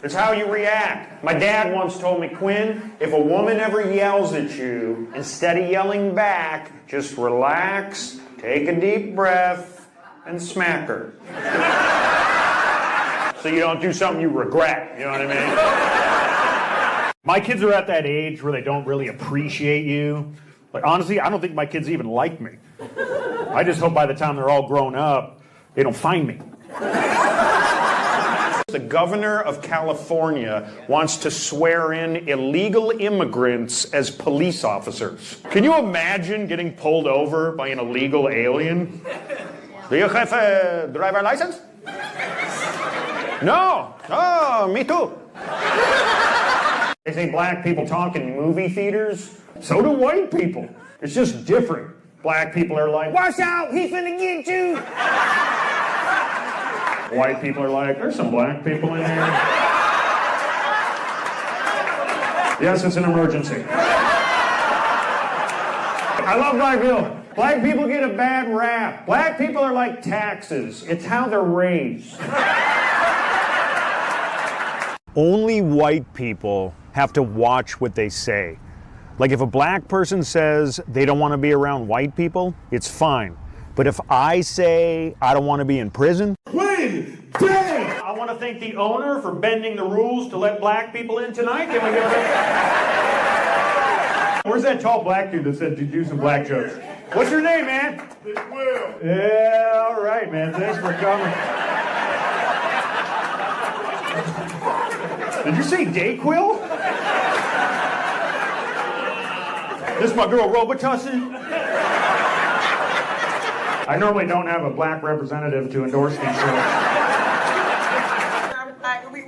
It's how you react. My dad once told me, Quinn, if a woman ever yells at you, instead of yelling back, just relax, take a deep breath, and smack her. So you don't do something you regret, you know what I mean? My kids are at that age where they don't really appreciate you. Like, honestly, I don't think my kids even like me. I just hope by the time they're all grown up, they don't find me. The governor of California wants to swear in illegal immigrants as police officers. Can you imagine getting pulled over by an illegal alien? Do you have a driver's license? No. Oh, me too. They say black people talk in movie theaters. So do white people. It's just different. Black people are like, watch out, he's finna get you. White people are like, there's some black people in here. Yes, it's an emergency. I love black people. Black people get a bad rap. Black people are like taxes. It's how they're raised. Only white people have to watch what they say. Like if a black person says they don't want to be around white people, it's fine. But if I say I don't want to be in prison, Quinn, dang! I want to thank the owner for bending the rules to let black people in tonight. Can we get a... Where's that tall black dude that said to do some black jokes? What's your name, man? It's Will. Yeah, all right, man. Thanks for coming. Did you say Dayquil? This is my girl Robitussin. I normally don't have a black representative to endorse these shows.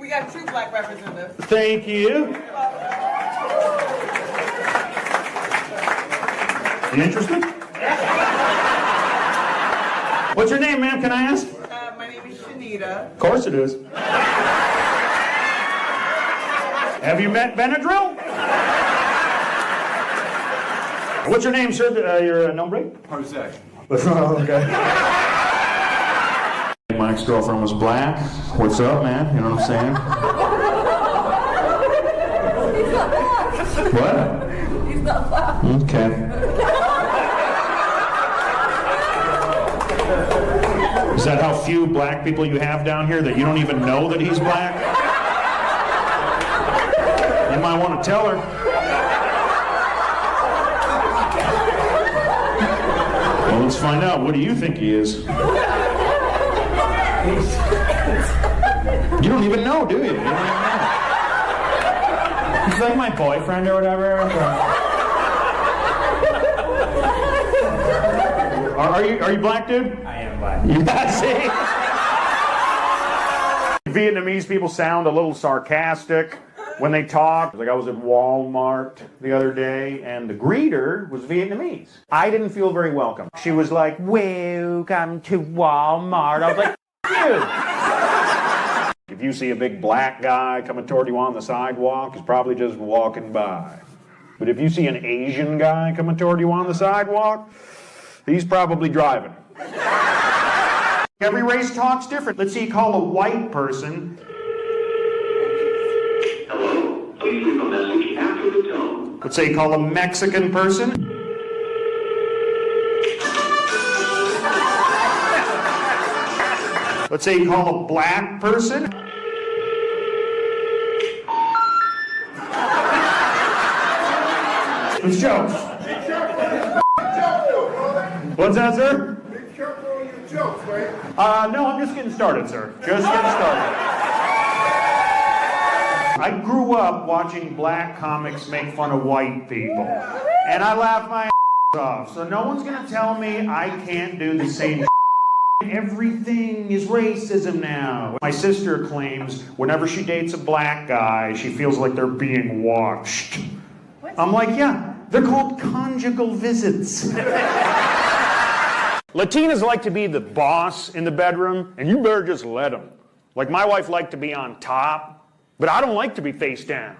We got two black representatives. Thank you. You interested? What's your name, ma'am? Can I ask? My name is Shanita. Of course it is. Have you met Benadryl? What's your name, sir? Your nombre? Jose. Okay. My ex-girlfriend was black. What's up, man? You know what I'm saying? What? He's not black. Okay. Is that how few black people you have down here that you don't even know that he's black? You might want to tell her. Well, let's find out. What do you think he is? You don't even know, do you? You don't even know. He's like my boyfriend or whatever. Are you black, dude? I am black. Yeah, see? Vietnamese people sound a little sarcastic when they talk. Like I was at Walmart the other day and the greeter was Vietnamese. I didn't feel very welcome. She was like, welcome to Walmart. I was like, you. If you see a big black guy coming toward you on the sidewalk, he's probably just walking by. But if you see an Asian guy coming toward you on the sidewalk, he's probably driving. Every race talks different. Let's see, call a white person. Hello, please leave a message after the tone. Let's say call a Mexican person. Let's say call a black person. It's jokes. What's that, sir? Be careful with your jokes, right? No, I'm just getting started, sir. Just getting started. I grew up watching black comics make fun of white people. And I laugh my ass off. So no one's going to tell me I can't do the same. Everything is racism now. My sister claims whenever she dates a black guy, she feels like they're being watched. I'm like, yeah, they're called conjugal visits. Latinas like to be the boss in the bedroom, and you better just let them. Like my wife liked to be on top, but I don't like to be face down.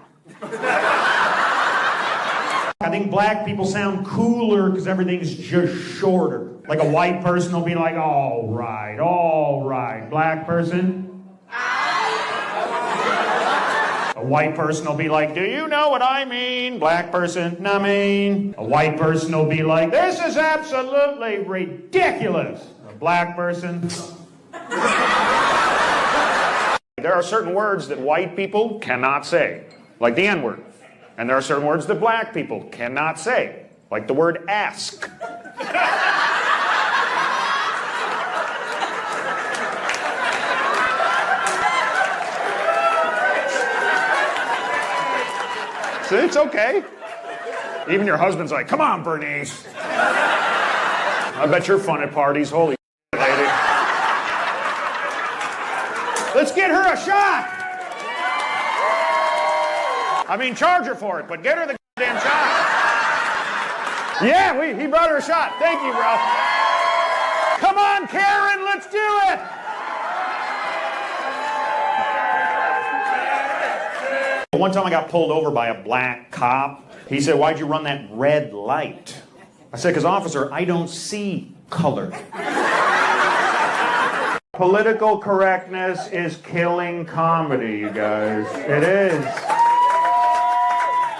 I think black people sound cooler because everything's just shorter. Like a white person will be like, all right, all right. Black person? A white person will be like, do you know what I mean? Black person, nah mean. A white person will be like, this is absolutely ridiculous. A black person. There are certain words that white people cannot say, like the N-word. And there are certain words that black people cannot say, like the word ask. So it's okay. Even your husband's like, come on, Bernice. I bet you're fun at parties. Holy shit, lady. Let's get her a shot. I mean, charge her for it, but get her the goddamn shot. Yeah, he brought her a shot. Thank you, bro. Come on, Karen, let's do it. One time I got pulled over by a black cop. He said, why'd you run that red light? I said, because officer, I don't see color. Political correctness is killing comedy, you guys. It is.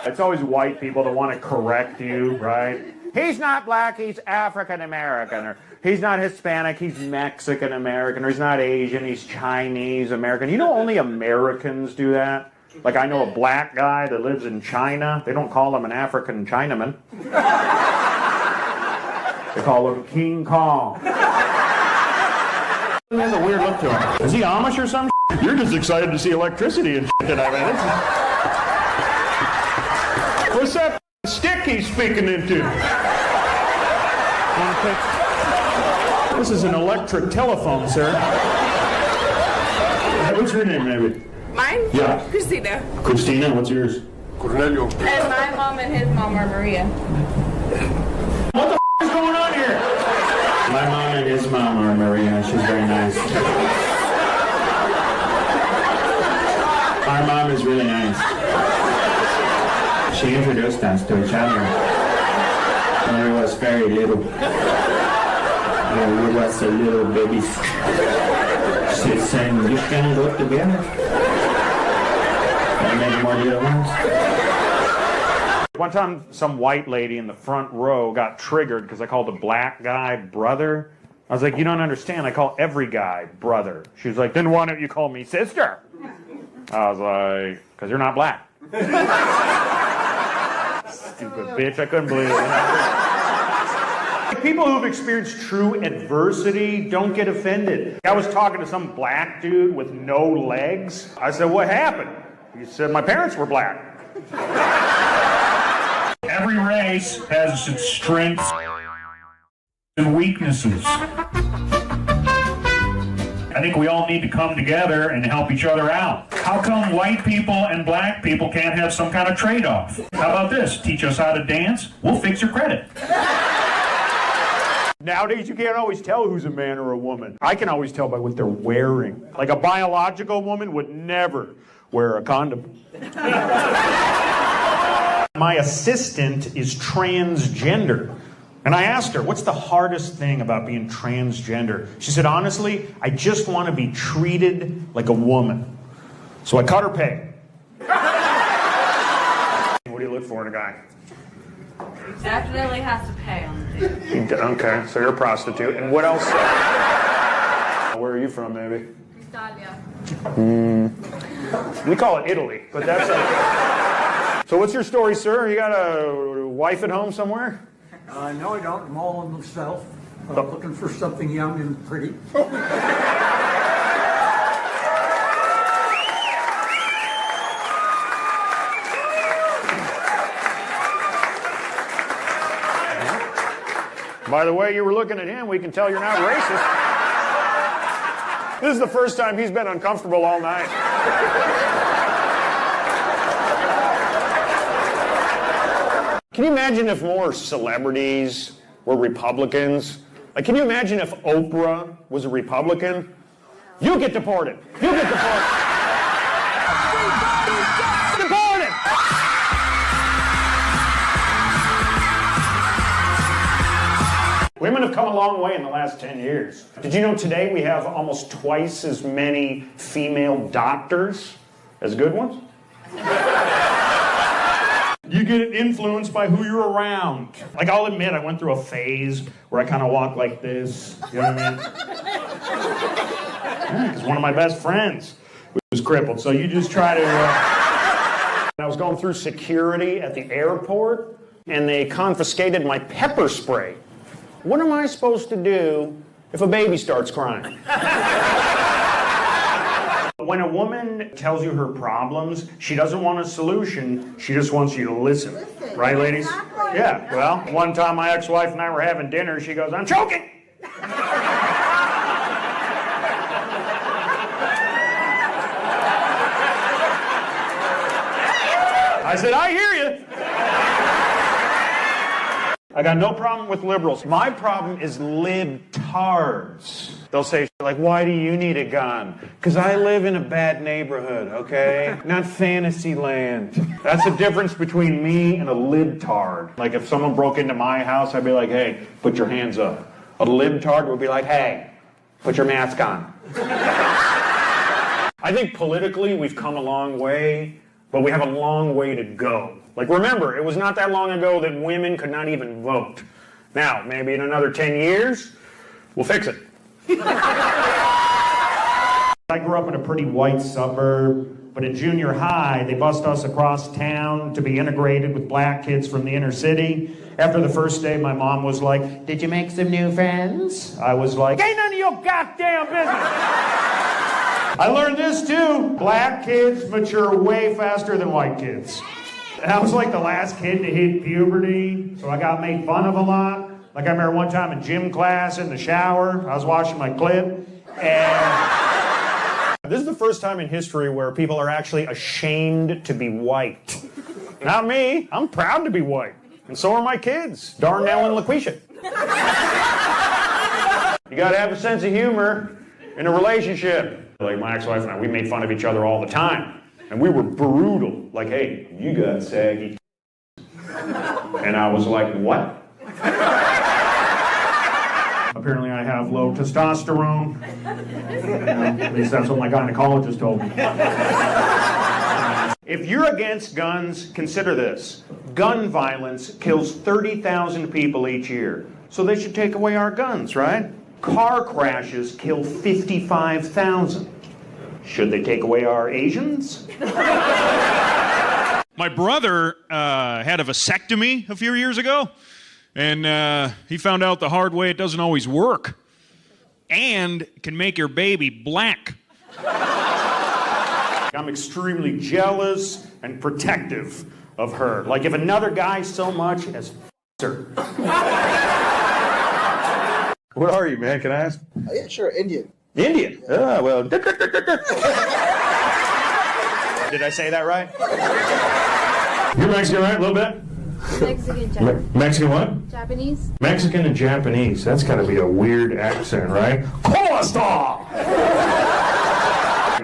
It's always white people that want to correct you, right? He's not black, he's African American. Or he's not Hispanic, he's Mexican American. Or he's not Asian, he's Chinese American. You know only Americans do that? Like I know a black guy that lives in China. They don't call him an African Chinaman. They call him King Kong. He has a weird look to him. Is he Amish or some shit? You're just excited to see electricity and shit tonight, man. What's that stick he's speaking into? This is an electric telephone, sir. What's your name, maybe? Mine? Yeah. Christina. Christina, what's yours? Cornelio. And my mom and his mom are Maria. What the is going on here? My mom and his mom are Maria. She's very nice. Our mom is really nice. She introduced us to each other when we was very little. When we was a little babies. She said, you can go together. And maybe more little ones. One time, some white lady in the front row got triggered because I called a black guy brother. I was like, you don't understand. I call every guy brother. She was like, then why don't you call me sister? I was like, because you're not black. Stupid bitch. I couldn't believe it. People who've experienced true adversity don't get offended. I was talking to some black dude with no legs. I said, what happened? He said, my parents were black. Every race has its strengths and weaknesses. I think we all need to come together and help each other out. How come white people and black people can't have some kind of trade-off? How about this? Teach us how to dance, we'll fix your credit. Nowadays, you can't always tell who's a man or a woman. I can always tell by what they're wearing. Like a biological woman would never wear a condom. My assistant is transgender. And I asked her, what's the hardest thing about being transgender? She said, honestly, I just want to be treated like a woman. So I cut her pay. What do you look for in a guy? Definitely has to pay on the date. Okay, so you're a prostitute. And what else? Where are you from, baby? Italia. We call it Italy, but that's okay. So what's your story, sir? You got a wife at home somewhere? No, I don't. I'm all in myself. Looking for something young and pretty. By the way you were looking at him, we can tell you're not racist. This is the first time he's been uncomfortable all night. Can you imagine if more celebrities were Republicans? Like, can you imagine if Oprah was a Republican? You get deported. You get deported. Deported! Women have come a long way in the last 10 years. Did you know today we have almost twice as many female doctors as good ones? You get influenced by who you're around. Like, I'll admit, I went through a phase where I kind of walk like this. You know what I mean? Because one of my best friends was crippled. So you just try to... I was going through security at the airport, and they confiscated my pepper spray. What am I supposed to do if a baby starts crying? When a woman tells you her problems, she doesn't want a solution, she just wants you to listen. Right, ladies? Yeah, well, one time my ex-wife and I were having dinner, she goes, I'm choking! I said, I hear you. I got no problem with liberals. My problem is libtards. They'll say, like, why do you need a gun? Because I live in a bad neighborhood, okay? Not fantasy land. That's the difference between me and a libtard. Like, if someone broke into my house, I'd be like, hey, put your hands up. A libtard would be like, hey, put your mask on. I think politically we've come a long way, but we have a long way to go. Like, remember, it was not that long ago that women could not even vote. Now, maybe in another 10 years, we'll fix it. I grew up in a pretty white suburb, but in junior high, they bussed us across town to be integrated with black kids from the inner city. After the first day, my mom was like, did you make some new friends? I was like, ain't none of your goddamn business. I learned this too. Black kids mature way faster than white kids. And I was like the last kid to hit puberty, so I got made fun of a lot. Like, I remember one time in gym class in the shower, I was washing my clip, and this is the first time in history where people are actually ashamed to be white. Not me. I'm proud to be white. And so are my kids, Darnell and LaQuisha. You gotta have a sense of humor in a relationship. Like, my ex-wife and I, we made fun of each other all the time. And we were brutal. Like, hey, you got saggy. And I was like, what? Apparently I have low testosterone. At least that's what my gynecologist told me. If you're against guns, consider this. Gun violence kills 30,000 people each year. So they should take away our guns, right? Car crashes kill 55,000. Should they take away our Asians? My brother had a vasectomy a few years ago, and he found out the hard way it doesn't always work, and can make your baby black. I'm extremely jealous and protective of her. Like, if another guy so much as her. What are you, man? Can I ask? Yeah, sure, Indian. Indian? Oh, well. Did I say that right? You're Mexican, right? A little bit? Mexican, Japanese. Mexican what? Japanese. Mexican and Japanese. That's got to be a weird accent, right? Coleslaw!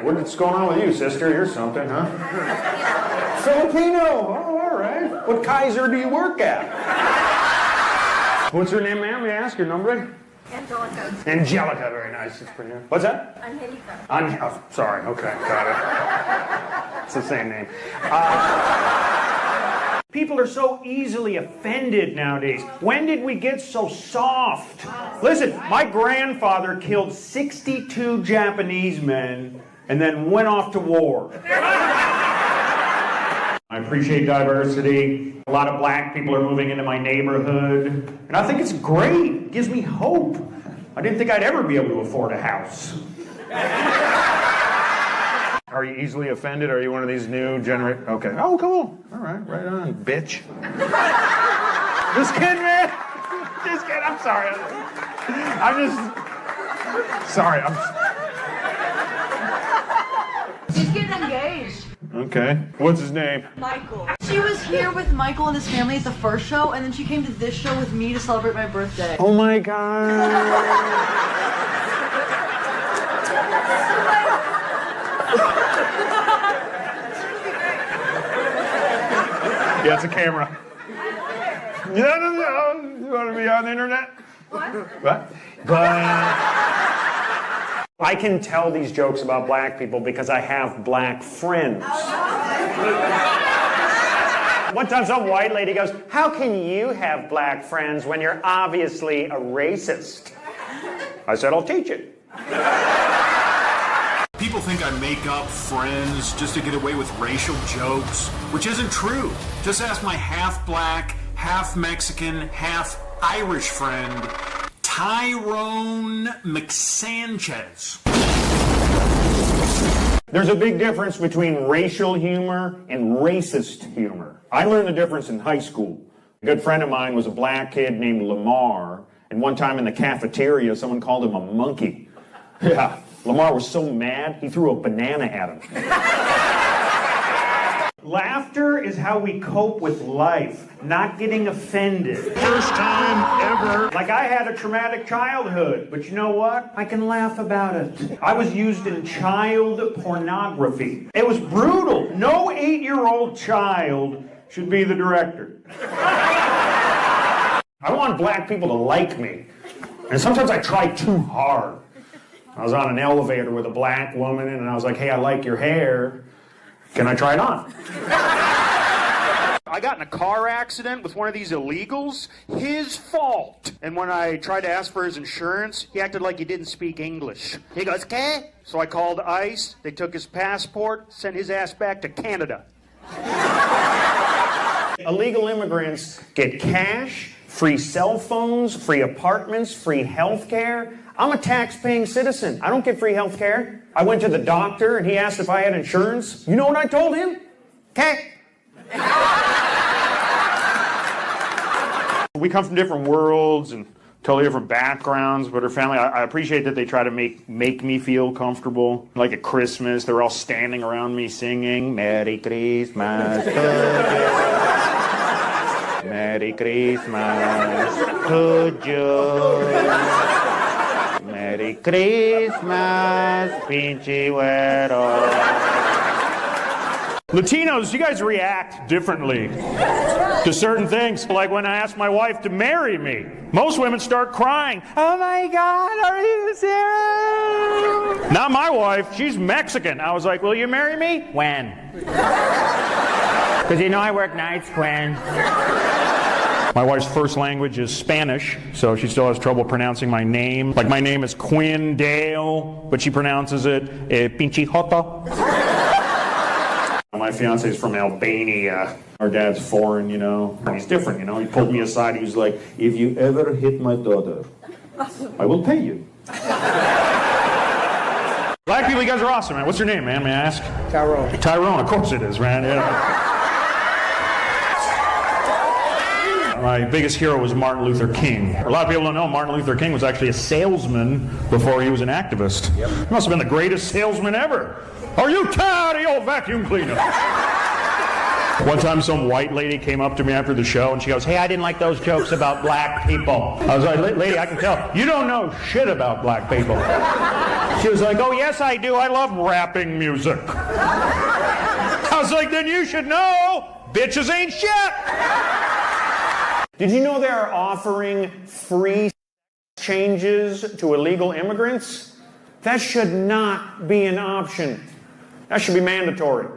What's going on with you, sister? You're something, huh? Filipino! Oh, all right. right. What Kaiser do you work at? What's her name, ma'am? May I ask your number? Angelica. Angelica, very nice. It's pretty. What's that? Angelica. Oh, sorry. Okay, got it. It's the same name. People are so easily offended nowadays. When did we get so soft? Listen, my grandfather killed 62 Japanese men and then went off to war. I appreciate diversity. A lot of black people are moving into my neighborhood. And I think it's great. It gives me hope. I didn't think I'd ever be able to afford a house. Are you easily offended? Are you one of these new generation? Okay. Oh, cool. All right. Right on, bitch. Just kidding, man. Just kidding. I'm sorry. Sorry. She's getting engaged. Okay. What's his name? Michael. She was here with Michael and his family at the first show, and then she came to this show with me to celebrate my birthday. Oh my God. Yeah, it's a camera. No. You want to be on the internet? What? I can tell these jokes about black people because I have black friends. One time some white lady goes, "How can you have black friends when you're obviously a racist?" I said, "I'll teach it." People think I make up friends just to get away with racial jokes, which isn't true. Just ask my half-black, half-Mexican, half-Irish friend, Tyrone McSanchez. There's a big difference between racial humor and racist humor. I learned the difference in high school. A good friend of mine was a black kid named Lamar, and one time in the cafeteria, someone called him a monkey. Yeah, Lamar was so mad, he threw a banana at him. Laughter is how we cope with life, not getting offended. First time ever. Like I had a traumatic childhood, but you know what? I can laugh about it. I was used in child pornography. It was brutal. No 8-year-old child should be the director. I want black people to like me. And sometimes I try too hard. I was on an elevator with a black woman and I was like, "Hey, I like your hair. Can I try it on?" I got in a car accident with one of these illegals. His fault. And when I tried to ask for his insurance, he acted like he didn't speak English. He goes, "Okay." So I called ICE. They took his passport, sent his ass back to Canada. Illegal immigrants get cash, free cell phones, free apartments, free health care. I'm a tax-paying citizen. I don't get free health care. I went to the doctor and he asked if I had insurance. You know what I told him? Okay. We come from different worlds and totally different backgrounds, but her family, I appreciate that they try to make me feel comfortable. Like at Christmas, they're all standing around me singing, "Merry Christmas to you. Merry Christmas to you. Merry Christmas, pinche güero." Latinos, you guys react differently to certain things. Like when I asked my wife to marry me, most women start crying. "Oh my God, are you serious?" Not my wife, she's Mexican. I was like, "Will you marry me?" "When?" "Because you know I work nights, Quinn." My wife's first language is Spanish, so she still has trouble pronouncing my name. Like my name is Quinn Dale, but she pronounces it pinche joto. My fiance is from Albania. Our dad's foreign, you know. And he's different, you know. He pulled me aside. He was like, "If you ever hit my daughter, I will pay you." Black people, you guys are awesome, man. What's your name, man? May I ask? Tyrone. Tyrone, of course it is, man. Yeah. My biggest hero was Martin Luther King. A lot of people don't know Martin Luther King was actually a salesman before he was an activist. Yep. He must have been the greatest salesman ever. "Are you tired of your vacuum cleaner?" One time some white lady came up to me after the show and she goes, "Hey, I didn't like those jokes about black people." I was like, "Lady, I can tell. You don't know shit about black people." She was like, "Oh, yes, I do. I love rapping music." I was like, "Then you should know bitches ain't shit! Did you know they are offering free changes to illegal immigrants? That should not be an option. That should be mandatory.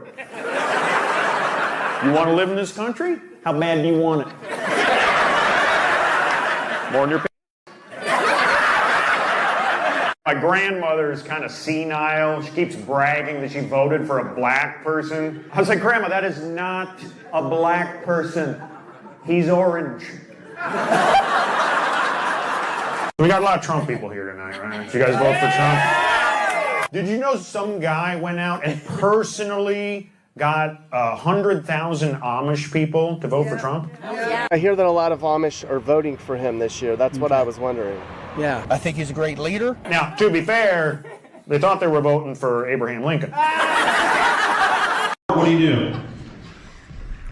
You want to live in this country? How bad do you want it? More than your My grandmother is kind of senile. She keeps bragging that she voted for a black person. I was like, Grandma, that is not a black person. He's orange. We got a lot of Trump people here tonight, right? Did you guys vote for Trump? Did you know some guy went out and personally got 100,000 Amish people to vote for Trump? I hear that a lot of Amish are voting for him this year. That's what I was wondering. Yeah. I think he's a great leader. Now, to be fair, they thought they were voting for Abraham Lincoln. What do you do?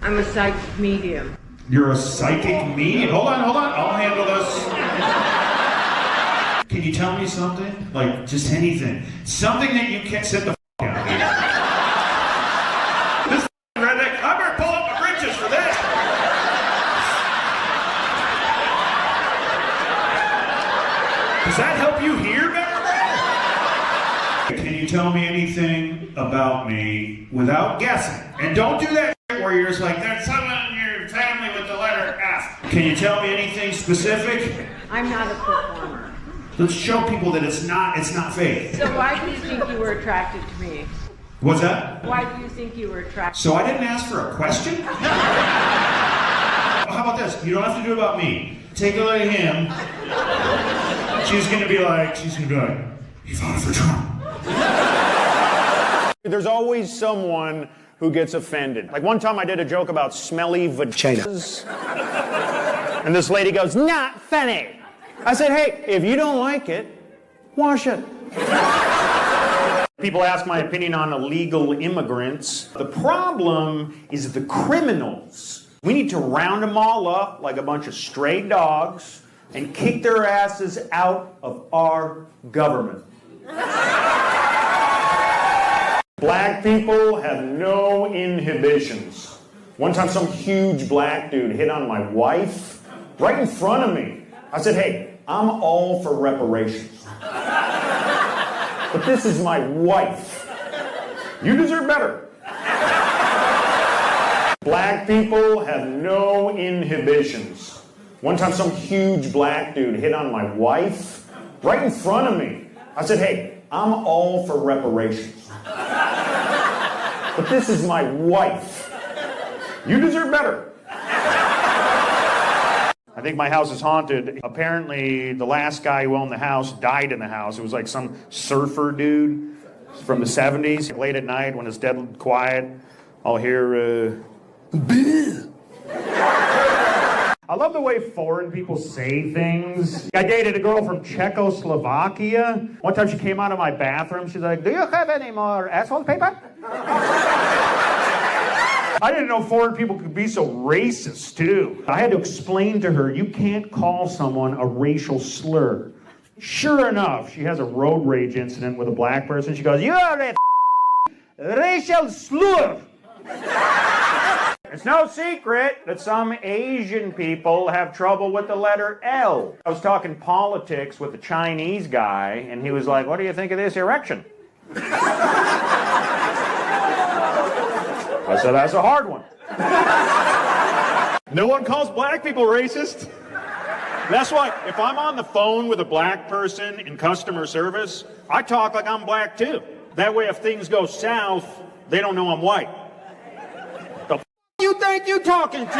I'm a psychic medium. You're a psychic medium? Hold on. I'll handle this. Can you tell me something? Like, just anything. Something that you can't sit the f*** out here. This redneck, I better pull up my britches for this. Does that help you hear better, bro? Can you tell me anything about me without guessing? And don't do that where you're just like, there's someone in your family with the letter F. Can you tell me anything specific? I'm not a performer. Let's show people that it's not fake. So why do you think you were attracted to me? What's that? Why do you think you were attracted? So I didn't ask for a question? How about this? You don't have to do it about me. Take a look at him. She's gonna be like, you voted for Trump. There's always someone who gets offended. Like one time I did a joke about smelly vaginas. And this lady goes, not funny. I said, hey, if you don't like it, wash it. People ask my opinion on illegal immigrants. The problem is the criminals. We need to round them all up like a bunch of stray dogs and kick their asses out of our government. Black people have no inhibitions. One time some huge black dude hit on my wife right in front of me. I said, hey, I'm all for reparations. But this is my wife. You deserve better. Black people have no inhibitions. One time some huge black dude hit on my wife right in front of me. I said, hey, I'm all for reparations. But this is my wife. You deserve better. I think my house is haunted. Apparently, the last guy who owned the house died in the house. It was like some surfer dude from the 70s. Late at night, when it's dead quiet, I'll hear, I love the way foreign people say things. I dated a girl from Czechoslovakia. One time she came out of my bathroom. She's like, do you have any more asshole paper? I didn't know foreign people could be so racist, too. I had to explain to her, you can't call someone a racial slur. Sure enough, she has a road rage incident with a black person. She goes, you are a racial slur. It's no secret that some Asian people have trouble with the letter L. I was talking politics with a Chinese guy, and he was like, what do you think of this erection? I said, that's a hard one. No one calls black people racist. That's why if I'm on the phone with a black person in customer service, I talk like I'm black too. That way if things go south, they don't know I'm white. The f*** you think you talking to?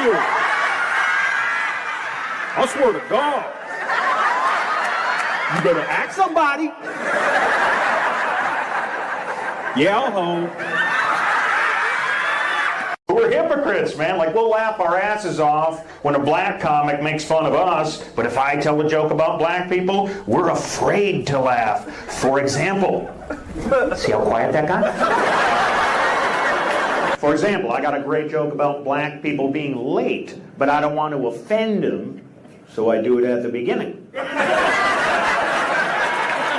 I swear to God. You better ask somebody. Yeah, ho. We're hypocrites, man. Like, we'll laugh our asses off when a black comic makes fun of us, but if I tell a joke about black people, we're afraid to laugh. For example, see how quiet that got? For example, I got a great joke about black people being late, but I don't want to offend them, so I do it at the beginning.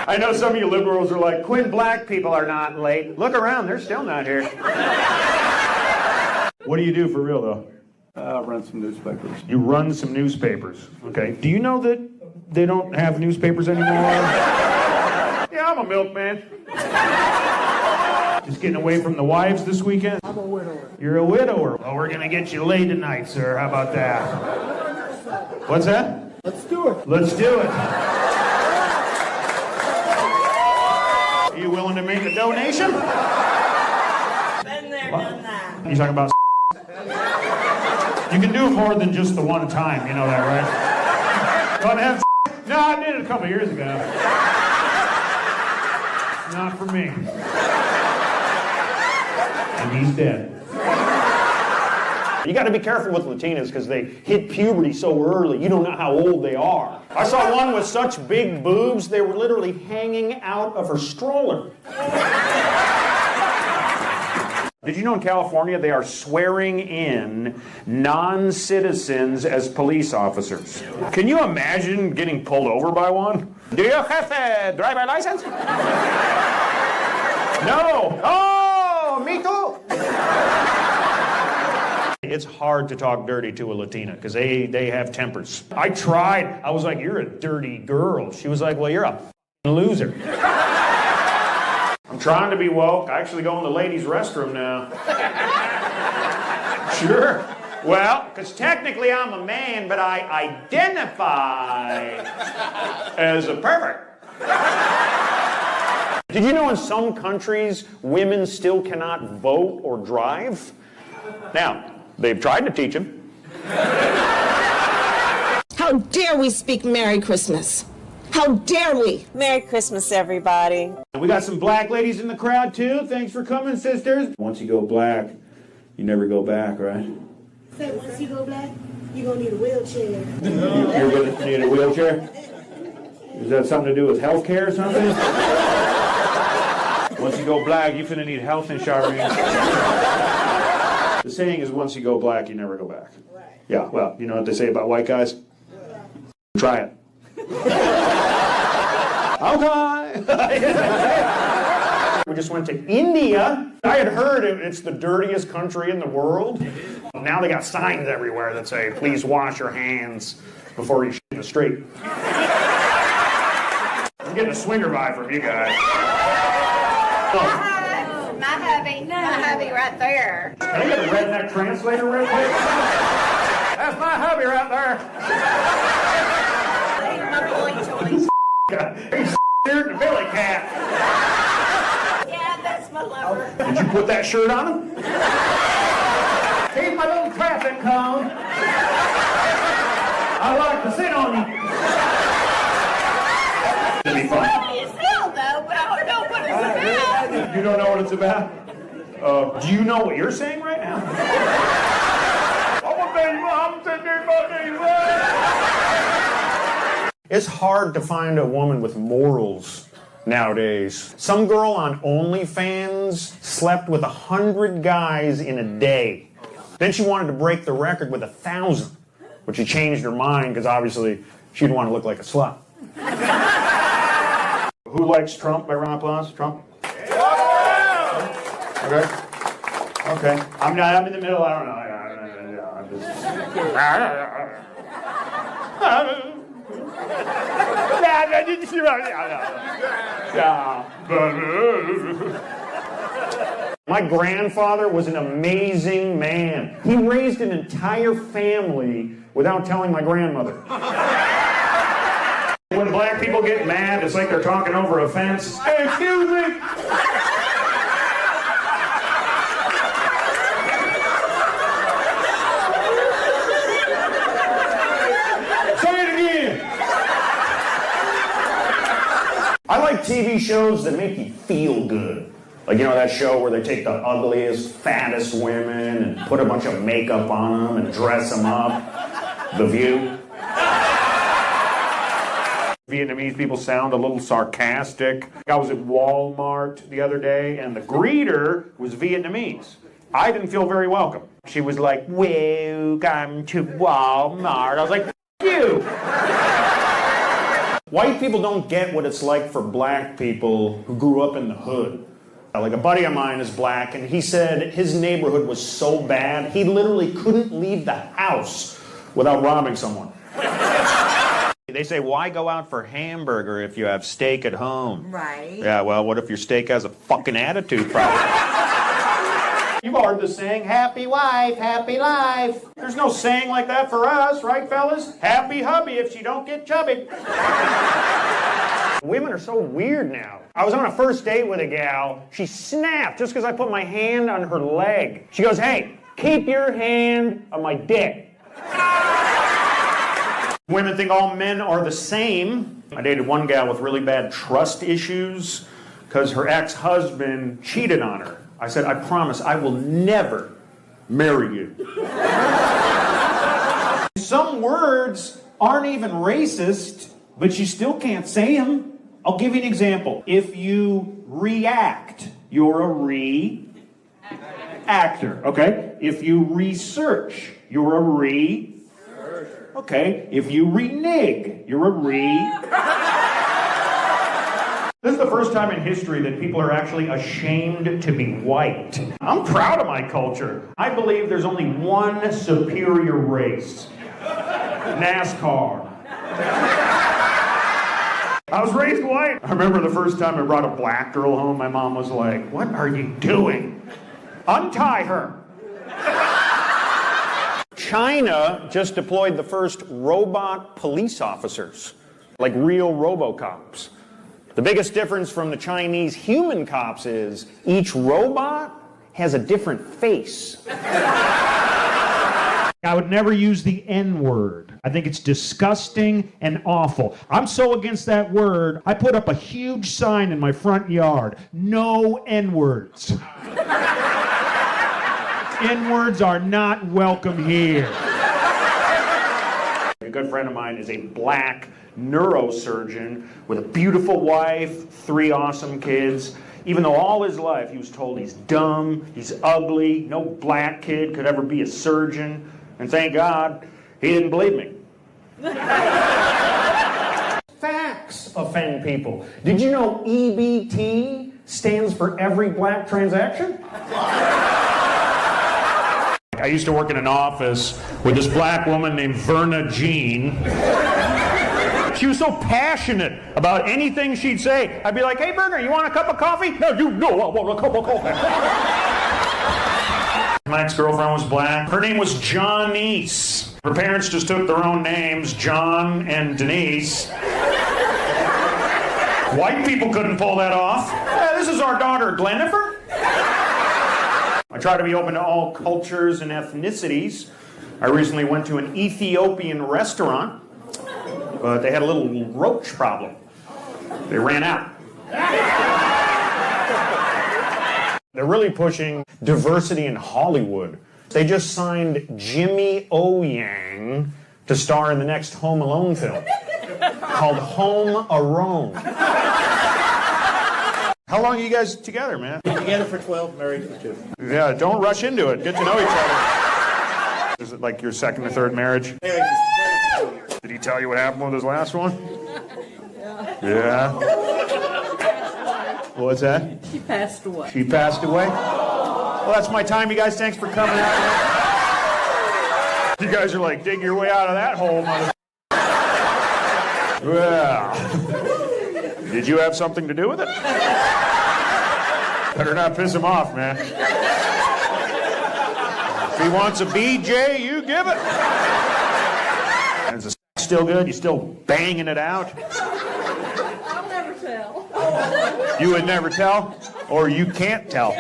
I know some of you liberals are like, Quinn, black people are not late. Look around, they're still not here. What do you do for real, though? Run some newspapers. You run some newspapers. Okay. Do you know that they don't have newspapers anymore? Yeah, I'm a milkman. Just getting away from the wives this weekend? I'm a widower. You're a widower. Well, we're going to get you laid tonight, sir. How about that? What's that? Let's do it. Let's do it. Are you willing to make a donation? Been there, done that. You talking about You can do more than just the one time, you know that, right? Want to have No, I did it a couple years ago. Not for me. And he's dead. You got to be careful with Latinas because they hit puberty so early. You don't know how old they are. I saw one with such big boobs, they were literally hanging out of her stroller. Did you know in California they are swearing in non-citizens as police officers? Can you imagine getting pulled over by one? Do you have a driver's license? No. Oh, me too. It's hard to talk dirty to a Latina because they have tempers. I tried. I was like, you're a dirty girl. She was like, well, you're a loser. I'm trying to be woke. I actually go in the ladies' restroom now. Sure. Well, because technically I'm a man, but I identify as a pervert. Did you know in some countries women still cannot vote or drive? Now, they've tried to teach them. How dare we speak Merry Christmas? How dare we? Merry Christmas, everybody. We got some black ladies in the crowd, too. Thanks for coming, sisters. Once you go black, you never go back, right? So once you go black, you're going to need a wheelchair. You're going to need a wheelchair? Is that something to do with health care or something? Once you go black, you're going to need health insurance. The saying is, once you go black, you never go back. Right. Yeah, well, you know what they say about white guys? Try it. Okay. We just went to India. I had heard it's the dirtiest country in the world. Now they got signs everywhere that say, please wash your hands before you shit in the street. I'm getting a swinger vibe from you guys. My hubby right there. Can I get a redneck translator real quick? That's my hubby right there. My boy choice. He's steering the Billy Cat. Yeah, that's my lover. Did you put that shirt on him? He's my little traffic cone. I like to sit on him. It'll be fun. Funny as hell, though, but I don't know what it's about. You don't know what it's about? Do you know what you're saying right now? It's hard to find a woman with morals nowadays. Some girl on OnlyFans slept with 100 guys in a day. Then she wanted to break the record with 1,000, but she changed her mind because obviously she didn't want to look like a slut. Who likes Trump by round of applause? Trump? Okay. Okay. I'm in the middle. I don't know. I'm just... My grandfather was an amazing man. He raised an entire family without telling my grandmother. When black people get mad, it's like they're talking over a fence. Hey, excuse me. I like TV shows that make you feel good. Like, you know, that show where they take the ugliest, fattest women and put a bunch of makeup on them and dress them up. The View. Vietnamese people sound a little sarcastic. I was at Walmart the other day and the greeter was Vietnamese. I didn't feel very welcome. She was like, welcome to Walmart. I was like, F you. White people don't get what it's like for black people who grew up in the hood. Like a buddy of mine is black, and he said his neighborhood was so bad, he literally couldn't leave the house without robbing someone. They say, why go out for hamburger if you have steak at home? Right. Yeah, well, what if your steak has a fucking attitude problem? You've heard the saying, happy wife, happy life. There's no saying like that for us, right, fellas? Happy hubby if she don't get chubby. Women are so weird now. I was on a first date with a gal. She snapped just because I put my hand on her leg. She goes, hey, keep your hand on my dick. Women think all men are the same. I dated one gal with really bad trust issues because her ex-husband cheated on her. I said, I promise I will never marry you. Some words aren't even racist, but you still can't say them. I'll give you an example. If you react, you're a re-actor, okay? If you research, you're a re... Okay, if you renege, you're a re... This is the first time in history that people are actually ashamed to be white. I'm proud of my culture. I believe there's only one superior race. NASCAR. I was raised white. I remember the first time I brought a black girl home, my mom was like, what are you doing? Untie her. China just deployed the first robot police officers, like real RoboCops. The biggest difference from the Chinese human cops is each robot has a different face. I would never use the N-word. I think it's disgusting and awful. I'm so against that word, I put up a huge sign in my front yard. No N-words. N-words are not welcome here. A good friend of mine is a black neurosurgeon with a beautiful wife, 3 awesome kids. Even though all his life he was told he's dumb, he's ugly, no black kid could ever be a surgeon. And thank God, he didn't believe me. Facts offend people. Did you know EBT stands for every black transaction? I used to work in an office with this black woman named Verna Jean. She was so passionate about anything she'd say. I'd be like, hey, Berger, you want a cup of coffee? No, you know I want a cup of coffee. My ex-girlfriend was black. Her name was Janice. Her parents just took their own names, John and Denise. White people couldn't pull that off. Yeah, this is our daughter, Glenifer. I try to be open to all cultures and ethnicities. I recently went to an Ethiopian restaurant, but they had a little roach problem. They ran out. They're really pushing diversity in Hollywood. They just signed Jimmy O. Yang to star in the next Home Alone film called Home Alone. How long are you guys together, man? Together for 12, married for 2. Yeah, don't rush into it. Get to know each other. Is it like your second or third marriage? Did he tell you what happened with his last one? Yeah. What's that? She passed away. She passed away? Well, that's my time, you guys. Thanks for coming out. You guys are like, dig your way out of that hole, mother. Well, did you have something to do with it? Better not piss him off, man. If he wants a BJ, you give it. Is the sex still good? You still banging it out? I'll never tell. You would never tell? Or you can't tell?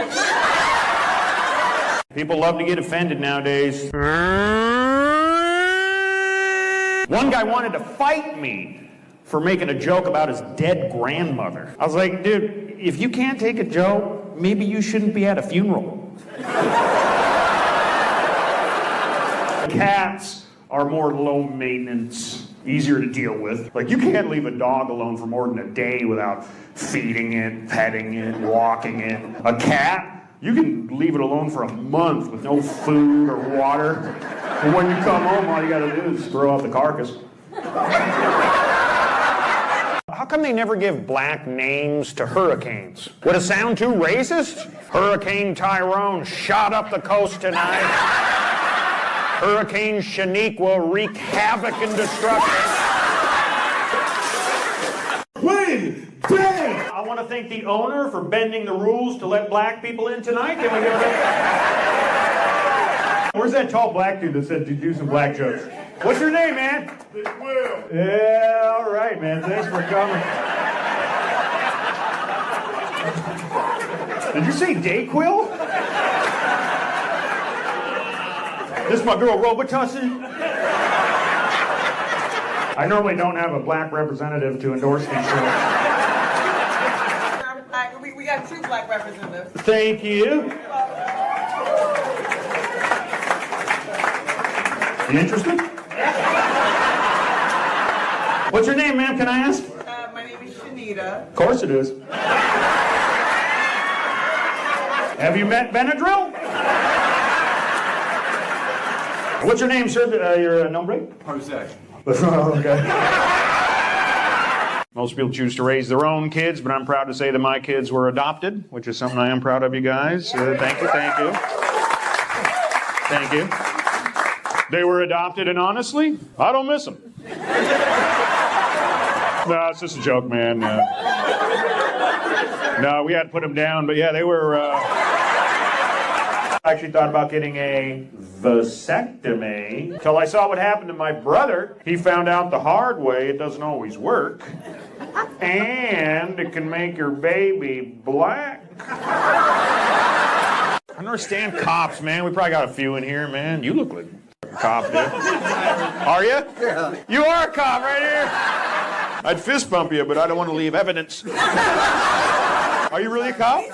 People love to get offended nowadays. One guy wanted to fight me for making a joke about his dead grandmother. I was like, dude, if you can't take a joke, maybe you shouldn't be at a funeral. Cats are more low maintenance, easier to deal with. Like, you can't leave a dog alone for more than a day without feeding it, petting it, walking it. A cat, you can leave it alone for a month with no food or water. And when you come home, all you gotta do is throw out the carcass. How come they never give black names to hurricanes? Would it sound too racist? Hurricane Tyrone shot up the coast tonight. Hurricane Shaniqua wreak havoc and destruction. Quinn, bang! I want to thank the owner for bending the rules to let black people in tonight. Can we give it a... Where's that tall black dude that said to do some black jokes? What's your name, man? Will. Yeah, all right, man. Thanks for coming. Did you say Dayquil? This is my girl Robitussin. I normally don't have a black representative to endorse these shows. We got 2 black representatives. Thank you. You interested? What's your name, ma'am? Can I ask? My name is Shanita. Of course it is. Have you met Benadryl? What's your name, sir? Your nombre? Jose. Okay. Most people choose to raise their own kids, but I'm proud to say that my kids were adopted, which is something I am proud of, you guys. Thank you, thank you. Thank you. They were adopted, and honestly, I don't miss them. No, it's just a joke, man. No, we had to put them down, but yeah, they were... I actually thought about getting a vasectomy until I saw what happened to my brother. He found out the hard way it doesn't always work. And it can make your baby black. I don't understand cops, man. We probably got a few in here, man. You look like a cop, dude. Are you? Yeah. You are a cop right here. I'd fist bump you, but I don't want to leave evidence. Are you really a cop?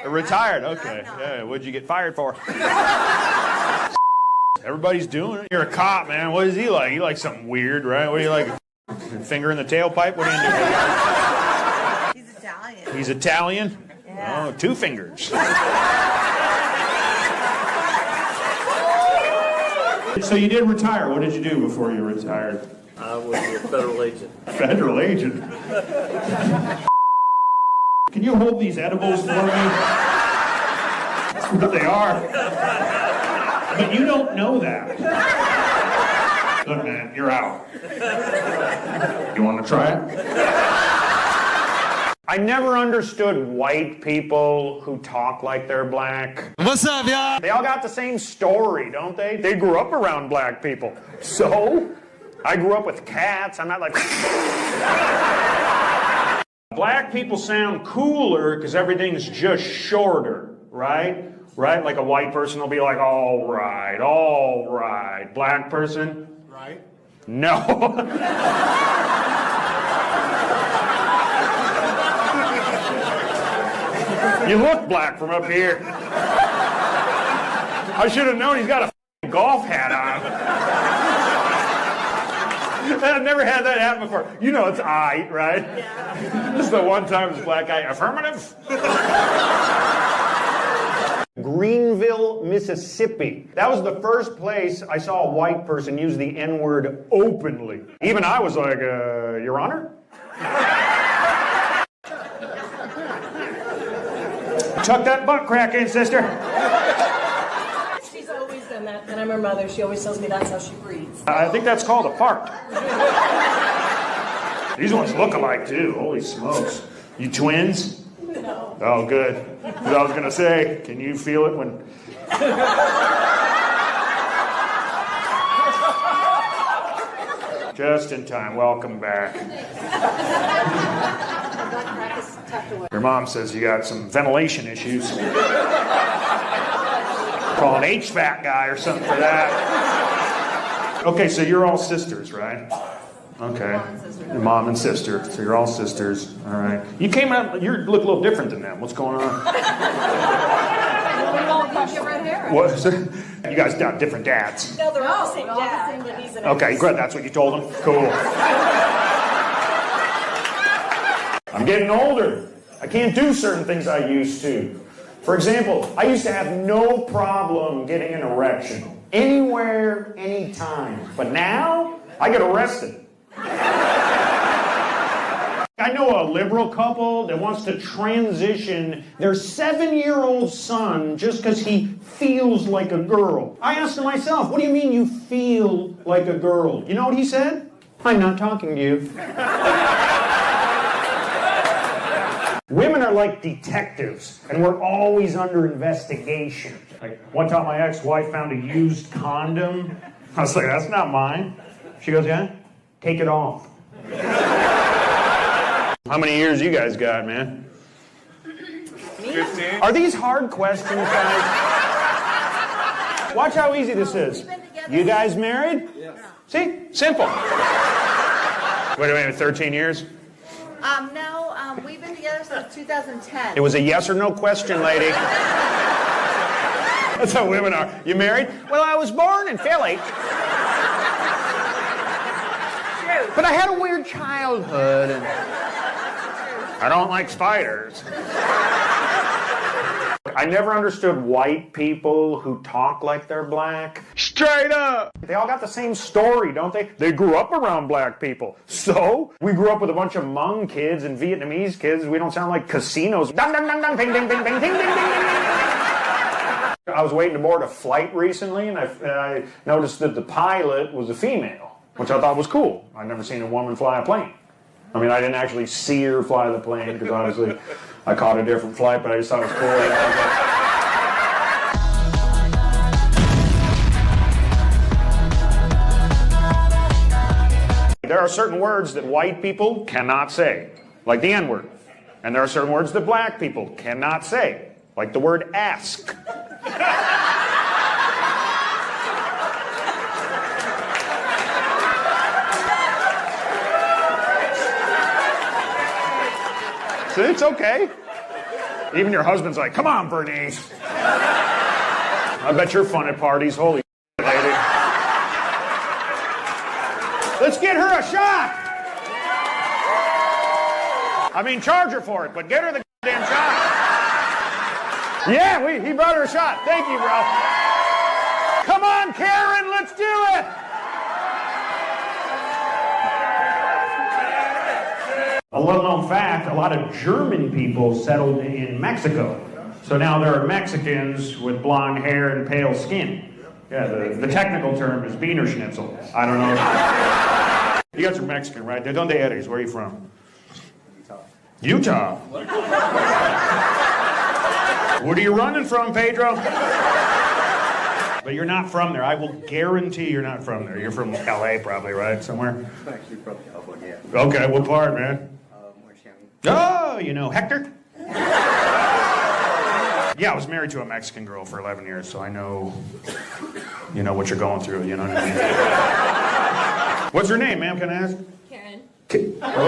Retired, okay. Yeah, what'd you get fired for? Everybody's doing it. You're a cop, man. What is he like? He likes something weird, right? What do you like? Finger in the tailpipe? What do you do? He's Italian. He's Italian? Yeah. Oh, 2 fingers. So you did retire. What did you do before you retired? I was a federal agent. Federal agent? Can you hold these edibles for me? That's what they are. But you don't know that. Look, man, you're out. You want to try it? I never understood white people who talk like they're black. What's up, y'all? They all got the same story, don't they? They grew up around black people. So, I grew up with cats. I'm not like... Black people sound cooler because everything's just shorter, right? Right? Like a white person will be like, all right, all right. Black person? Right. No. You look black from up here. I should have known he's got a golf hat on. I've never had that happen before. You know it's I, right? Yeah. This is the one time this black guy, affirmative. Greenville, Mississippi. That was the first place I saw a white person use the N-word openly. Even I was like, Your Honor? Tuck that butt crack in, sister. She's always done that, and I'm her mother. She always tells me that's how she breathes. I think that's called a fart. These ones look alike, too. Holy smokes. You twins? No. Oh, good. Because I was going to say, can you feel it when... Just in time. Welcome back. Your mom says you got some ventilation issues. Call an HVAC guy or something for that. Okay, so you're all sisters, right? Okay. Your mom and sister. So you're all sisters. All right. You came out, you look a little different than them. What's going on? What is it? You guys got different dads. No, they're all the same dad, but he's an Okay, good. That's what you told them? Cool. I'm getting older. I can't do certain things I used to. For example, I used to have no problem getting an erection. Anywhere, anytime. But now, I get arrested. I know a liberal couple that wants to transition their 7-year-old son just because he feels like a girl. I asked him myself, what do you mean you feel like a girl? You know what he said? I'm not talking to you. Women are like detectives, and we're always under investigation. Like, one time my ex-wife found a used condom. I was like, that's not mine. She goes, yeah? Take it off. How many years you guys got, man? 15. Are these hard questions, guys? Watch how easy this is. You guys married? Yes. See? Simple. Wait a minute, 13 years? No, we've been together since 2010. It was a yes or no question, lady. That's how women are. You married? Well, I was born in Philly. True. But I had a weird childhood, and I don't like spiders. I never understood white people who talk like they're black. Straight up! They all got the same story, don't they? They grew up around black people. So, we grew up with a bunch of Hmong kids and Vietnamese kids. We don't sound like casinos. Dun, dun, dun, dun, ding, ding, ding, ding, ding, ding, ding, I was waiting to board a flight recently, and I noticed that the pilot was a female, which I thought was cool. I'd never seen a woman fly a plane. I mean, I didn't actually see her fly the plane, because obviously I caught a different flight, but I just thought it was cool. There are certain words that white people cannot say, like the N-word. And there are certain words that black people cannot say, like the word ask. So it's okay. Even your husband's like, come on, Bernice. I bet you're fun at parties. Holy lady. Let's get her a shot. I mean, charge her for it, but get her the damn shot. Yeah, he brought her a shot. Thank you, bro. Come on, Karen, let's do it. A little-known fact, a lot of German people settled in Mexico. So now there are Mexicans with blonde hair and pale skin. Yeah, the technical term is Wiener Schnitzel. I don't know. You guys are Mexican, right? De donde eres? Where are you from? Utah. What are you running from, Pedro? But you're not from there. I will guarantee you're not from there. You're from LA probably, right? Somewhere? I'm actually from California. Okay, what part, man? Orange County. Oh, you know Hector? Yeah, I was married to a Mexican girl for 11 years, so I know, you know what you're going through, you know what I mean? What's your name, ma'am, can I ask? Karen. Oh.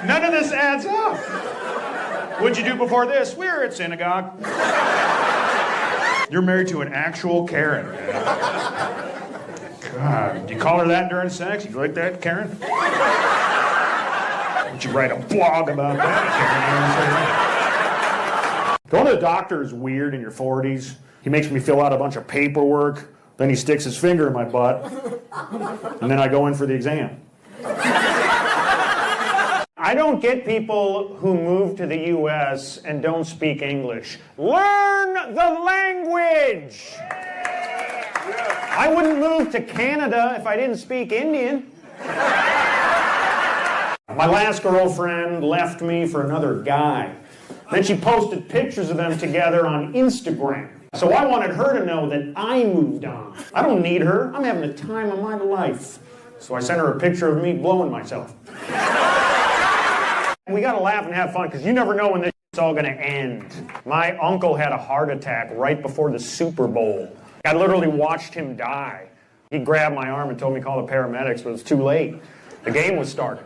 None of this adds up. What'd you do before this? We were at synagogue. You're married to an actual Karen. God, do you call her that during sex? You like that, Karen? Would you write a blog about that, Karen? Going to the doctor is weird in your 40s. He makes me fill out a bunch of paperwork. Then he sticks his finger in my butt. And then I go in for the exam. I don't get people who move to the U.S. and don't speak English. Learn the language! I wouldn't move to Canada if I didn't speak Indian. My last girlfriend left me for another guy. Then she posted pictures of them together on Instagram. So I wanted her to know that I moved on. I don't need her. I'm having the time of my life. So I sent her a picture of me blowing myself. We gotta laugh and have fun, because you never know when this shit's all gonna end. My uncle had a heart attack right before the Super Bowl. I literally watched him die. He grabbed my arm and told me to call the paramedics, but it was too late. The game was starting.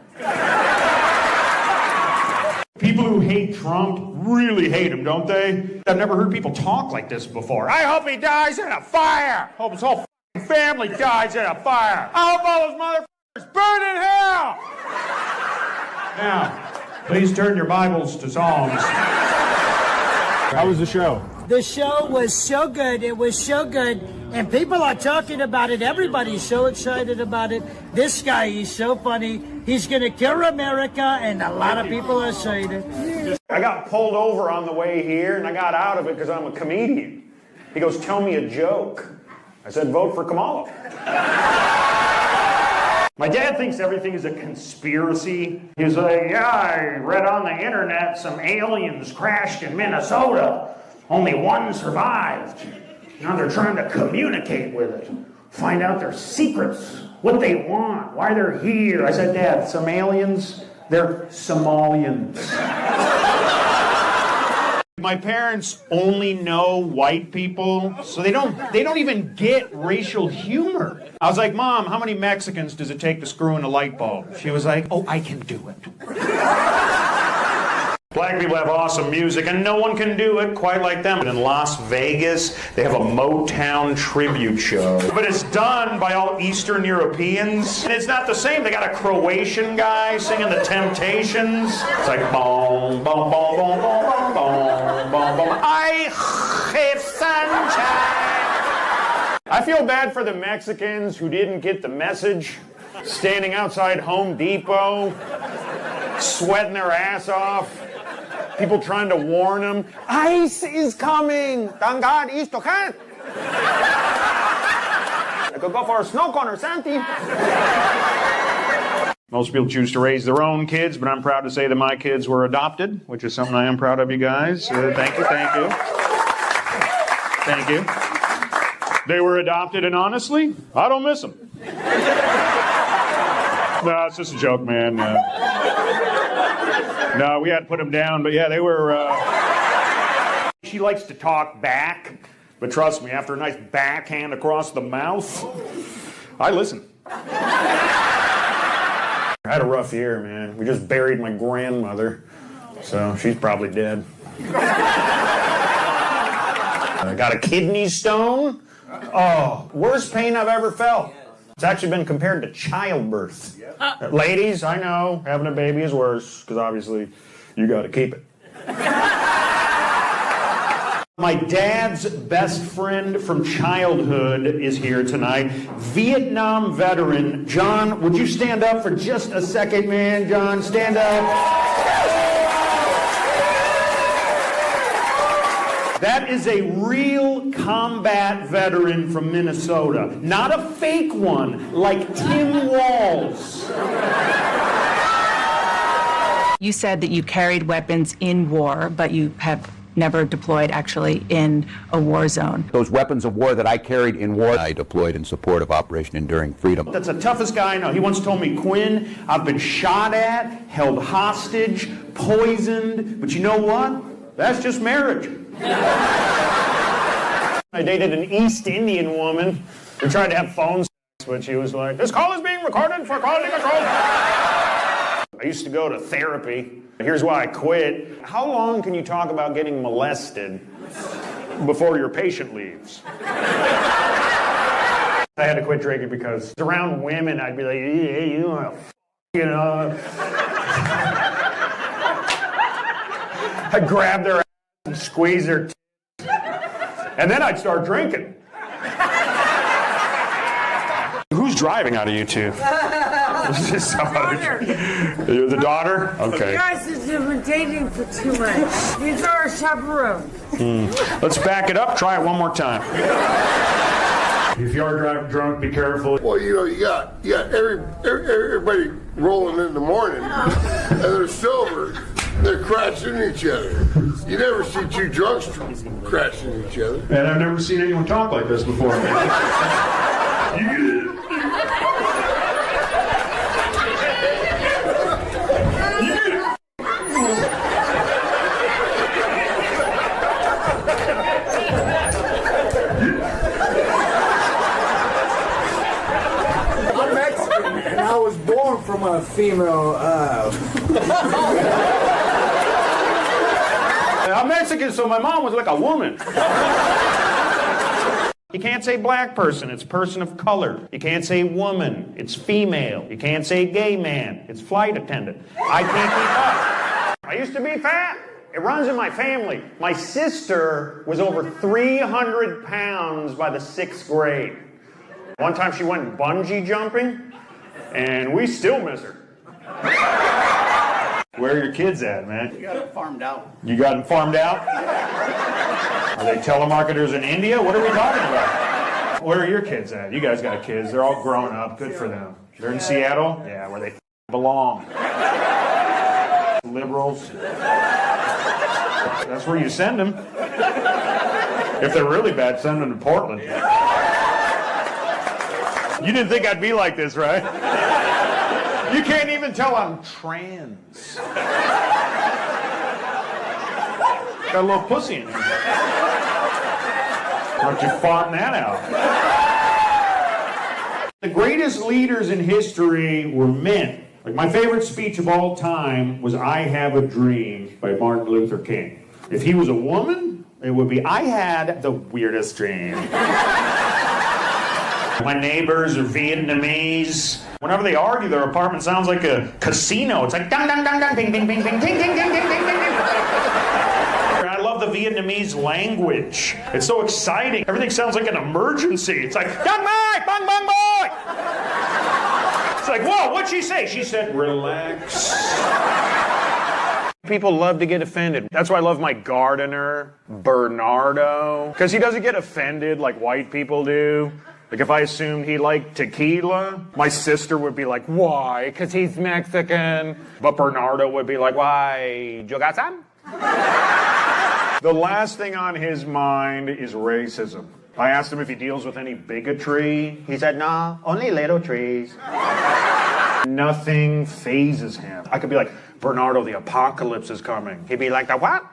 People who hate Trump really hate him, don't they? I've never heard people talk like this before. I hope he dies in a fire. I hope his whole family dies in a fire. I hope all those motherfuckers burn in hell. Now, please turn your Bibles to Psalms. How was the show? The show was so good. It was so good. And people are talking about it. Everybody's so excited about it. This guy, he's so funny. He's going to kill America, and a lot of people are saying it. I got pulled over on the way here, and I got out of it because I'm a comedian. He goes, tell me a joke. I said, vote for Kamala. My dad thinks everything is a conspiracy. He was like, yeah, I read on the internet some aliens crashed in Minnesota. Only one survived. Now they're trying to communicate with it. Find out their secrets, what they want, why they're here. I said, Dad, some aliens, they're Somalians. My parents only know white people, so they don't even get racial humor. I was like, Mom, how many Mexicans does it take to screw in a light bulb? She was like, oh, I can do it. Black people have awesome music, and no one can do it quite like them. In Las Vegas, they have a Motown tribute show. But it's done by all Eastern Europeans, and it's not the same. They got a Croatian guy singing The Temptations. It's like, boom, boom, boom, boom, boom, boom, boom, boom. I hate sunshine. I feel bad for the Mexicans who didn't get the message, standing outside Home Depot, sweating their ass off. People trying to warn them, ice is coming. Thank God, esto can. I could go for a snow cone or something. Most people choose to raise their own kids, but I'm proud to say that my kids were adopted, which is something I am proud of you guys. Thank you, thank you. Thank you. They were adopted, and honestly, I don't miss them. No, it's just a joke, man. No, we had to put them down, but yeah, they were... She likes to talk back, but trust me, after a nice backhand across the mouth, I listen. I had a rough year, man. We just buried my grandmother, so she's probably dead. I got a kidney stone. Oh, worst pain I've ever felt. It's actually been compared to childbirth. Ladies, I know, having a baby is worse, because obviously you got to keep it. My dad's best friend from childhood is here tonight, Vietnam veteran. John, would you stand up for just a second, man? John, stand up. That is a real combat veteran from Minnesota. Not a fake one, like Tim Walz. You said that you carried weapons in war, but you have never deployed actually in a war zone. Those weapons of war that I carried in war, I deployed in support of Operation Enduring Freedom. That's the toughest guy I know. He once told me, Quinn, I've been shot at, held hostage, poisoned, but you know what? That's just marriage. I dated an East Indian woman. We tried to have phone sex, but she was like, this call is being recorded for quality control. I used to go to therapy. Here's why I quit. How long can you talk about getting molested before your patient leaves? I had to quit drinking because around women, I'd be like, hey, you want to, you know. I'd grab their ass and squeeze their and then I'd start drinking. Who's driving out of you two? You're the daughter? Okay. You guys have been dating for too much. These are our chaperones. Let's back it up. Try it one more time. If you are driving drunk, be careful. Well, you know, you got everybody rolling in the morning, and they're sober. They're crashing each other. You never see two drunks crashing each other. And I've never seen anyone talk like this before. I'm Mexican, and I was born from a female. I'm Mexican, so my mom was like a woman. You can't say black person, it's person of color. You can't say woman, it's female. You can't say gay man, it's flight attendant. I can't keep up. I used to be fat. It runs in my family. My sister was over 300 pounds by the 6th grade. One time she went bungee jumping, and we still miss her. Where are your kids at, man? We got it farmed out. You got them farmed out? Are they telemarketers in India? What are we talking about? Where are your kids at? You guys got kids. They're all grown up. Good for them. They're in Seattle? Yeah, where they belong. Liberals. That's where you send them. If they're really bad, send them to Portland. You didn't think I'd be like this, right? You can't even tell I'm trans. Got a little pussy in here. Why don't you fawn that out? The greatest leaders in history were men. Like my favorite speech of all time was I Have a Dream by Martin Luther King. If he was a woman, it would be I had the weirdest dream. My neighbors are Vietnamese. Whenever they argue, their apartment sounds like a casino. It's like dang dang dang dang, bing bing bing bing, ding ding ding ding ding ding. I love the Vietnamese language. It's so exciting. Everything sounds like an emergency. It's like dang mai, bang bang boy. It's like whoa, what'd she say? She said relax. People love to get offended. That's why I love my gardener, Bernardo, because he doesn't get offended like white people do. Like if I assumed he liked tequila, my sister would be like, why? Because he's Mexican. But Bernardo would be like, why? You got some? The last thing on his mind is racism. I asked him if he deals with any bigotry. He said, nah, only little trees. Nothing phases him. I could be like, Bernardo, the apocalypse is coming. He'd be like, the what?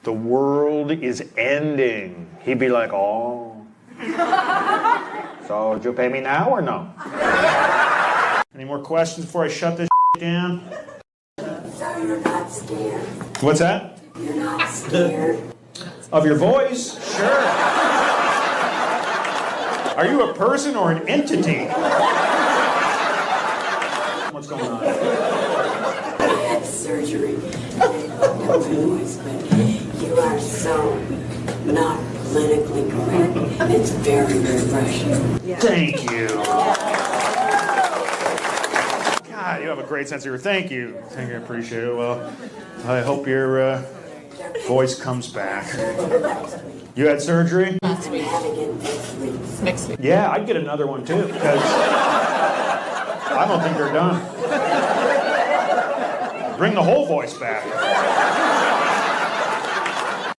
The world is ending. He'd be like, oh. So, did you pay me now or no? Any more questions before I shut this down? So you're not scared? What's that? You're not scared? Of your voice? Sure. Are you a person or an entity? What's going on? I had surgery and they fucked up my voice, but you are so not politically correct. It's very refreshing. Thank you. God, you have a great sense of humor. Thank you. Thank you. I appreciate it. Well, I hope your voice comes back. You had surgery? Next week. Next week. Yeah, I'd get another one too, because I don't think they're done. Bring the whole voice back.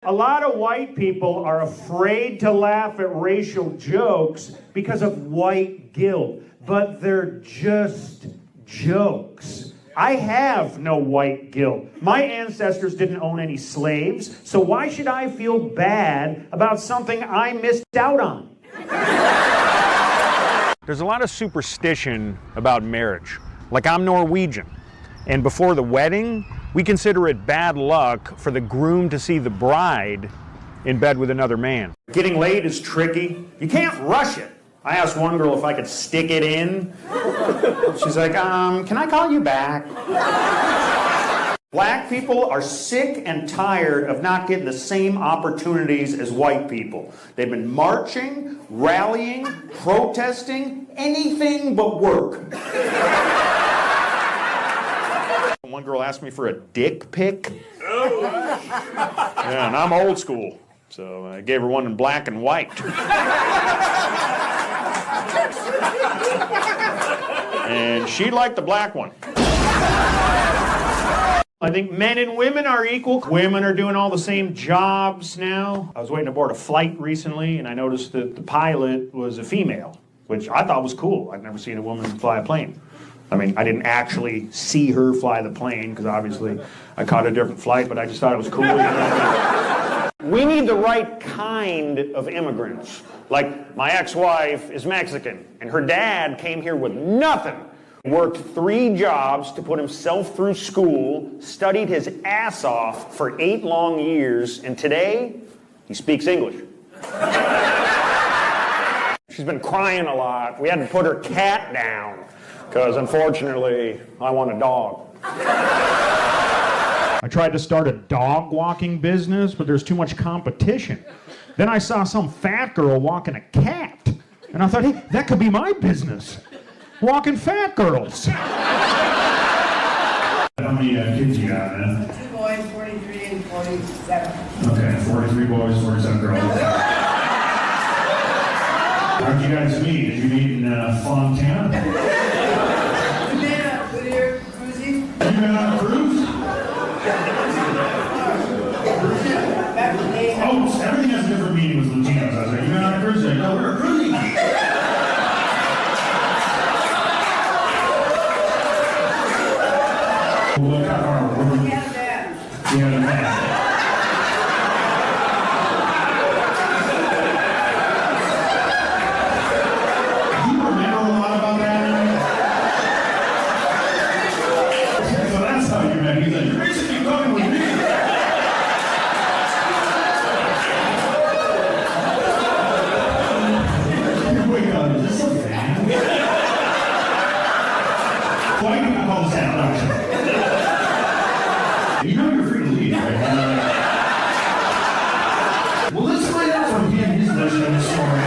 A lot of white people are afraid to laugh at racial jokes because of white guilt, but they're just jokes. I have no white guilt. My ancestors didn't own any slaves, so why should I feel bad about something I missed out on? There's a lot of superstition about marriage. Like I'm Norwegian, and before the wedding, we consider it bad luck for the groom to see the bride in bed with another man. Getting laid is tricky. You can't rush it. I asked one girl if I could stick it in. She's like, can I call you back? Black people are sick and tired of not getting the same opportunities as white people. They've been marching, rallying, protesting, anything but work. One girl asked me for a dick pic. Yeah, and I'm old school, so I gave her one in black and white. And she liked the black one. I think men and women are equal. Women are doing all the same jobs now. I was waiting to board a flight recently, and I noticed that the pilot was a female, which I thought was cool. I'd never seen a woman fly a plane. I mean, I didn't actually see her fly the plane, because obviously I caught a different flight, but I just thought it was cool. You know? We need the right kind of immigrants. Like, my ex-wife is Mexican, and her dad came here with nothing. Worked 3 jobs to put himself through school, studied his ass off for 8 long years, and today, he speaks English. She's been crying a lot. We had to put her cat down, because unfortunately, I want a dog. I tried to start a dog walking business, but there's too much competition. Then I saw some fat girl walking a cat, and I thought, hey, that could be my business. Walking fat girls. How many kids you got, man? 2 boys, 43 and 47. Okay, 43 boys, 47 girls. How'd you guys meet? Did you meet in Fontana? We met up with your cruising. You been on a cruise? Back in the day. Oh, everything has a different meaning with Latinos. I was like, you been on a cruise? Like, no, we're cruising. What kind of We had a band. you had a man. Do you remember a lot about that? So that's how you met. He's like, you're basically talking with me. Wait, is this a band? Why do people call this down? You know you're free to leave, right? Well, let's find out from him his version of the story.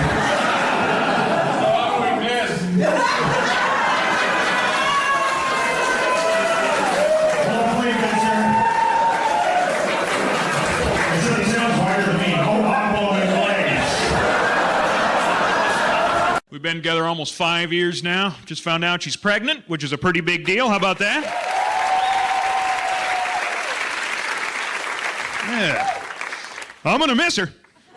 Oh, we missed. Well played, good sir. He said he sounds harder than me. Oh, I'm blowing his legs. We've been together almost 5 years now. Just found out she's pregnant, which is a pretty big deal. How about that? Yeah. I'm gonna miss her.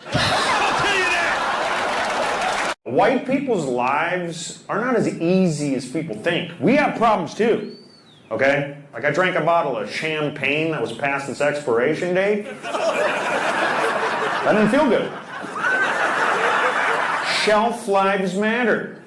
I'll tell you that. White people's lives are not as easy as people think. We have problems too, okay? Like I drank a bottle of champagne that was past its expiration date. That didn't feel good. Shelf lives matter.